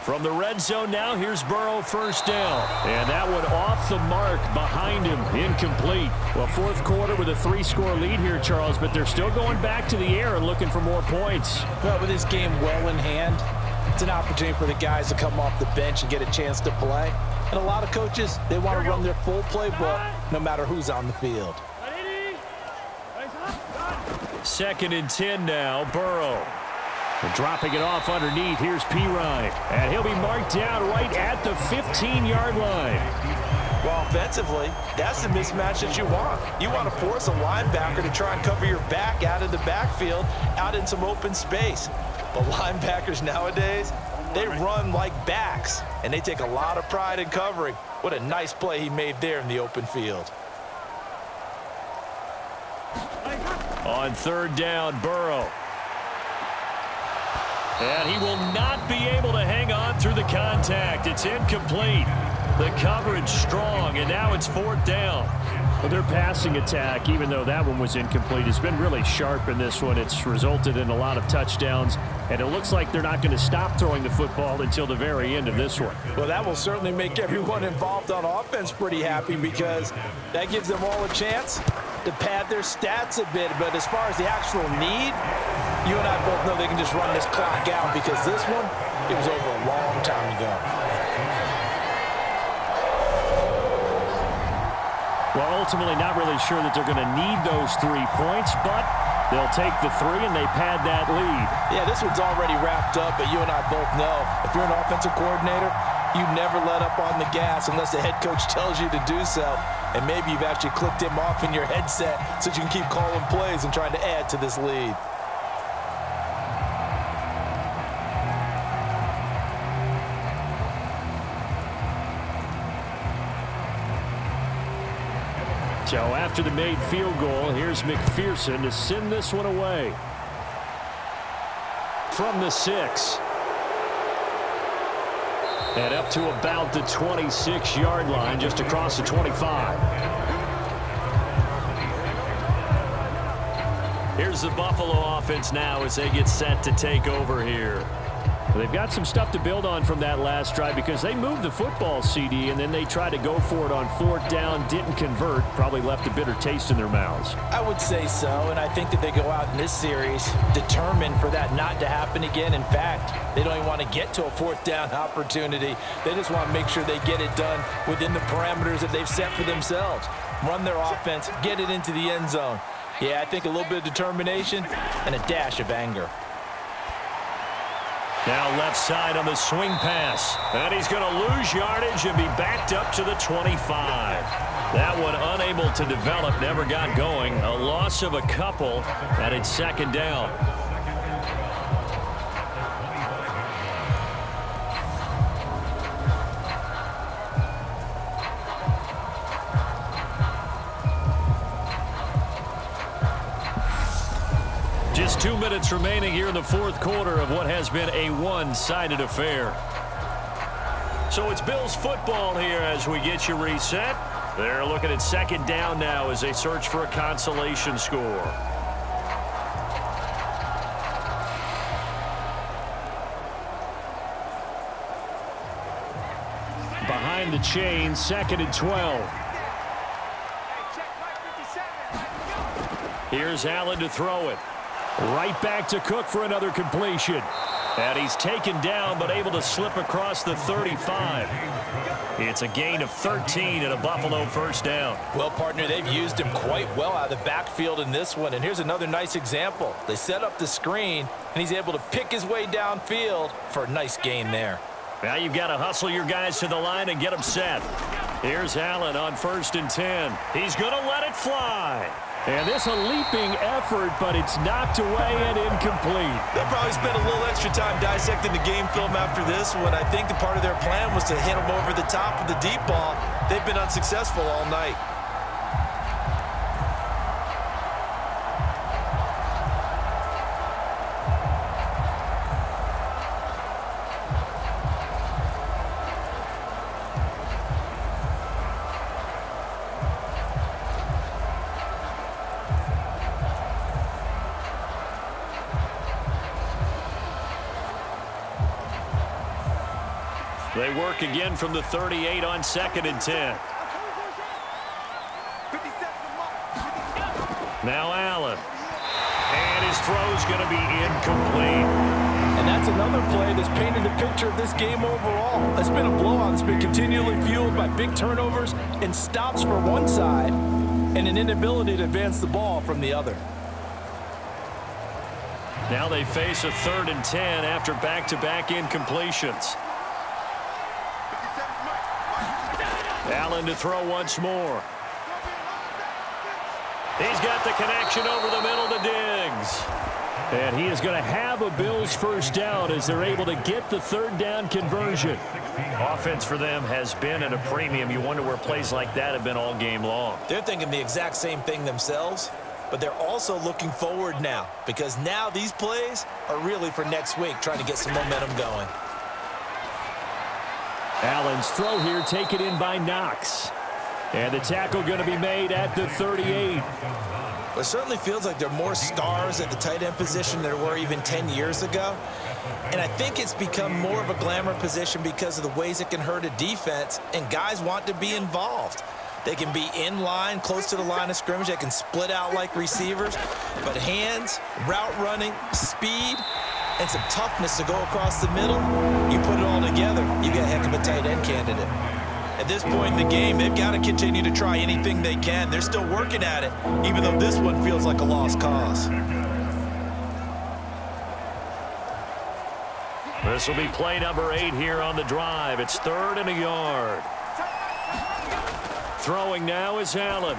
From the red zone now, here's Burrow, first down. And that one off the mark behind him, incomplete. Well, 4th quarter with a 3-score lead here, Charles, but they're still going back to the air and looking for more points. Well, with this game well in hand, it's an opportunity for the guys to come off the bench and get a chance to play. And a lot of coaches, they want to run their full playbook no matter who's on the field. 180. 2nd and 10 now, Burrow. And dropping it off underneath, here's Pirine. And he'll be marked down right at the 15-yard line. Well, offensively, that's the mismatch that you want. You want to force a linebacker to try and cover your back out of the backfield, out in some open space. But linebackers nowadays, they run like backs, and they take a lot of pride in covering. What a nice play he made there in the open field. On third down, Burrow. And he will not be able to hang on through the contact. It's incomplete. The coverage strong, and now it's fourth down. Well, their passing attack, even though that one was incomplete, has been really sharp in this one. It's resulted in a lot of touchdowns, and it looks like they're not going to stop throwing the football until the very end of this one. Well, that will certainly make everyone involved on offense pretty happy because that gives them all a chance to pad their stats a bit. But as far as the actual need, you and I both know they can just run this clock out because this one, it was over a long time ago. Well, ultimately not really sure that they're going to need those 3 points, but they'll take the 3 and they pad that lead. Yeah, this one's already wrapped up, but you and I both know if you're an offensive coordinator, you never let up on the gas unless the head coach tells you to do so. And maybe you've actually clicked him off in your headset so you can keep calling plays and trying to add to this lead. So after the made field goal, here's McPherson to send this one away. From the 6. And up to about the 26-yard line, just across the 25. Here's the Buffalo offense now as they get set to take over here. They've got some stuff to build on from that last drive because they moved the football, CD, and then they tried to go for it on fourth down, didn't convert, probably left a bitter taste in their mouths. I would say so, and I think that they go out in this series determined for that not to happen again. In fact, they don't even want to get to a fourth down opportunity. They just want to make sure they get it done within the parameters that they've set for themselves. Run their offense, get it into the end zone. Yeah, I think a little bit of determination and a dash of anger. Now left side on the swing pass. And he's going to lose yardage and be backed up to the 25. That one unable to develop, never got going. A loss of a couple, and it's second down. Just 2 minutes remaining here in the fourth quarter of what has been a one-sided affair. So it's Bills football here as we get you reset. They're looking at second down now as they search for a consolation score. Behind the chain, second and 12. Here's Allen to throw it. Right back to Cook for another completion. And he's taken down but able to slip across the 35. It's a gain of 13 and a Buffalo first down. Well, partner, they've used him quite well out of the backfield in this one. And here's another nice example. They set up the screen, and he's able to pick his way downfield for a nice gain there. Now you've got to hustle your guys to the line and get them set. Here's Allen on 1st and 10. He's going to let it fly. And this a leaping effort, but it's knocked away and incomplete. They'll probably spend a little extra time dissecting the game film after this one. I think the part of their plan was to hit them over the top of the deep ball. They've been unsuccessful all night. They work again from the 38 on 2nd and 10. Now Allen. And his throw's going to be incomplete. And that's another play that's painted the picture of this game overall. It's been a blowout. It's been continually fueled by big turnovers and stops for one side and an inability to advance the ball from the other. Now they face a 3rd and 10 after back-to-back incompletions. Allen to throw once more. He's got the connection over the middle to Diggs. And he is going to have a Bills first down as they're able to get the 3rd down conversion. Offense for them has been at a premium. You wonder where plays like that have been all game long. They're thinking the exact same thing themselves, but they're also looking forward now because now these plays are really for next week, trying to get some momentum going. Allen's throw here taken in by Knox. And the tackle going to be made at the 38. It certainly feels like there are more stars at the tight end position than there were even 10 years ago. And I think it's become more of a glamour position because of the ways it can hurt a defense, and guys want to be involved. They can be in line, close to the line of scrimmage. They can split out like receivers. But hands, route running, speed, and some toughness to go across the middle, you put it all together, you got a heck of a tight end candidate. At this point in the game, they've got to continue to try anything they can. They're still working at it, even though this one feels like a lost cause. This will be play number 8 here on the drive. It's 3rd and a yard. Throwing now is Allen.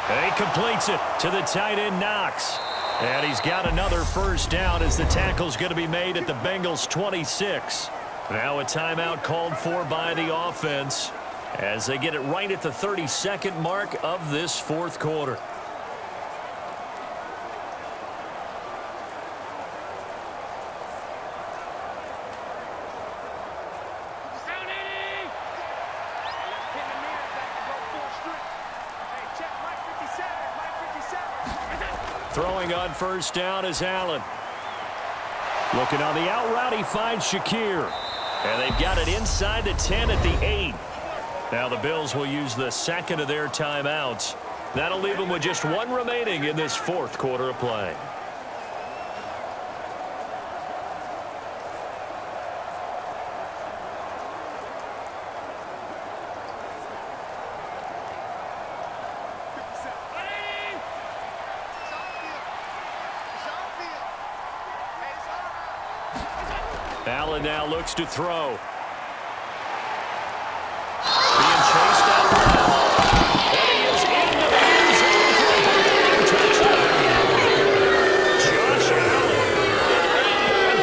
And he completes it to the tight end Knox. And he's got another first down as the tackle's going to be made at the Bengals 26. Now a timeout called for by the offense as they get it right at the 32nd mark of this 4th quarter. Throwing on first down is Allen. Looking on the out route, he finds Shakir. And they've got it inside the 10 at the 8. Now the Bills will use the 2nd of their timeouts. That'll leave them with just 1 remaining in this 4th quarter of play. Allen now looks to throw. Being chased out loud. And he is into the end zone for a touchdown. Josh Allen.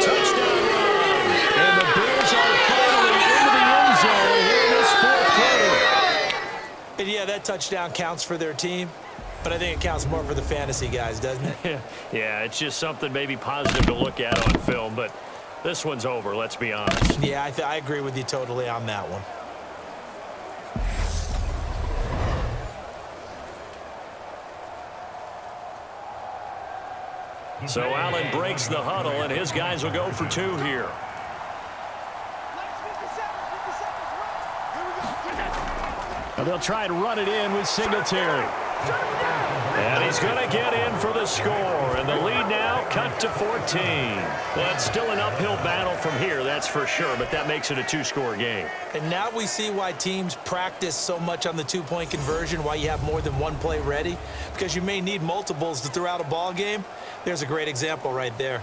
Touchdown run. And the Bills are finally into the end zone here in this 4th quarter. And yeah, that touchdown counts for their team, but I think it counts more for the fantasy guys, doesn't it? Yeah, it's just something maybe positive to look at on film, but this one's over, let's be honest. Yeah, I agree with you totally on that one. So Allen breaks the huddle, and his guys will go for 2 here. And they'll try and run it in with Singletary. And he's going to get in for the score. And the lead now cut to 14. Well, it's still an uphill battle from here, that's for sure, but that makes it a 2-score game. And now we see why teams practice so much on the 2-point conversion, why you have more than 1 play ready, because you may need multiples to throw out a ball game. There's a great example right there.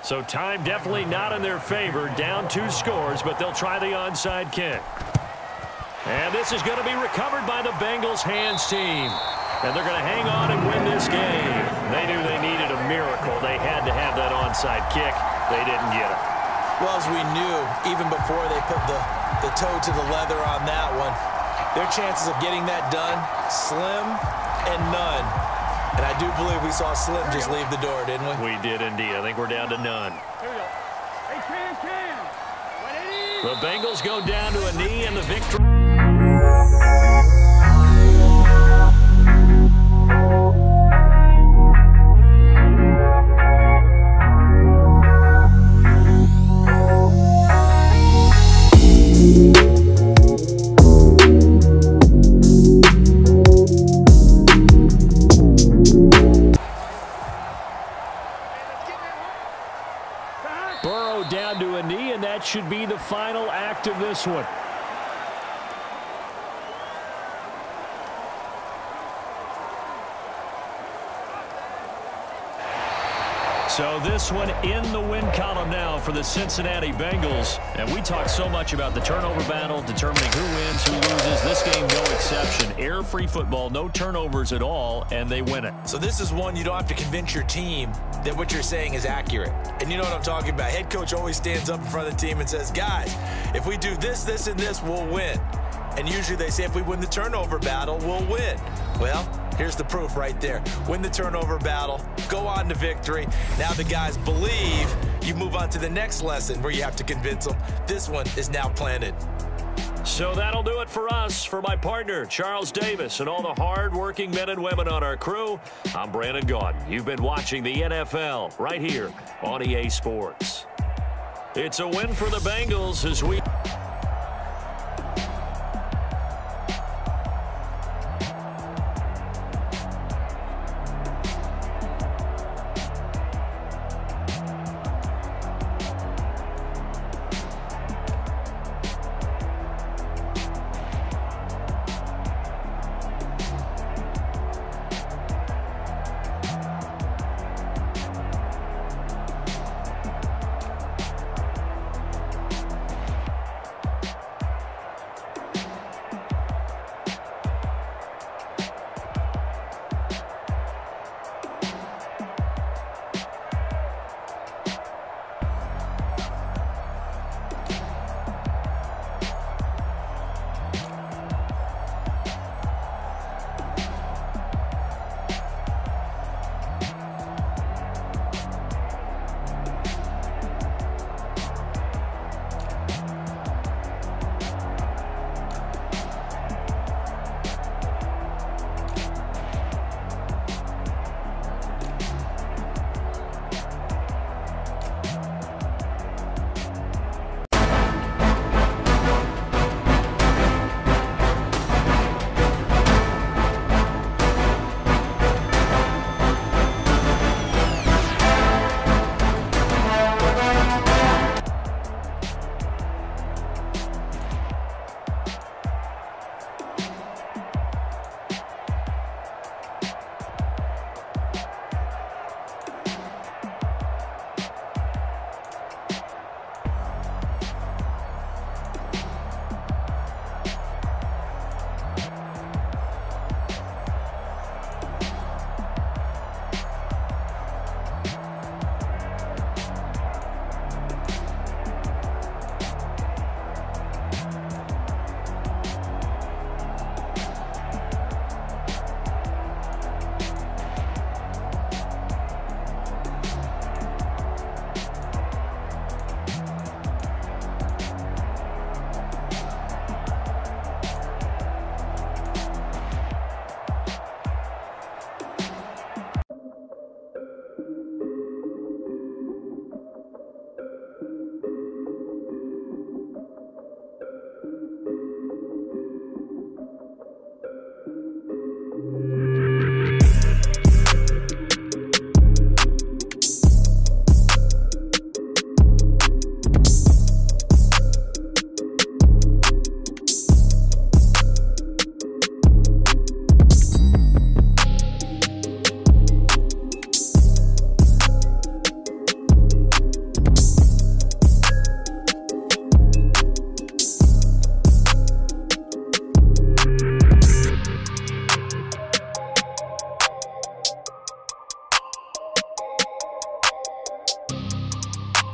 So time definitely not in their favor. Down 2 scores, but they'll try the onside kick. And this is going to be recovered by the Bengals hands team. And they're going to hang on and win this game. They knew they needed a miracle. They had to have that onside kick. They didn't get it. Well, as we knew, even before they put the toe to the leather on that one, their chances of getting that done, slim and none. And I do believe we saw Slim just leave the door, didn't we? We did indeed. I think we're down to none. Here we go. Hey, Cam. 180. The Bengals go down to a knee in the victory. that should be the final act of this one. So this one in the win column now for the Cincinnati Bengals. And we talk so much about the turnover battle, determining who wins, who loses. This game, no exception. Error-free football, no turnovers at all, and they win it. So this is one you don't have to convince your team that what you're saying is accurate. And you know what I'm talking about. Head coach always stands up in front of the team and says, guys, if we do this, this, and this, we'll win. And usually they say if we win the turnover battle, we'll win. Well, here's the proof right there. Win the turnover battle, go on to victory. Now the guys believe. You move on to the next lesson where you have to convince them. This one is now planted. So that'll do it for us. For my partner, Charles Davis, and all the hard-working men and women on our crew, I'm Brandon Gaudin. You've been watching the NFL right here on EA Sports. It's a win for the Bengals as we...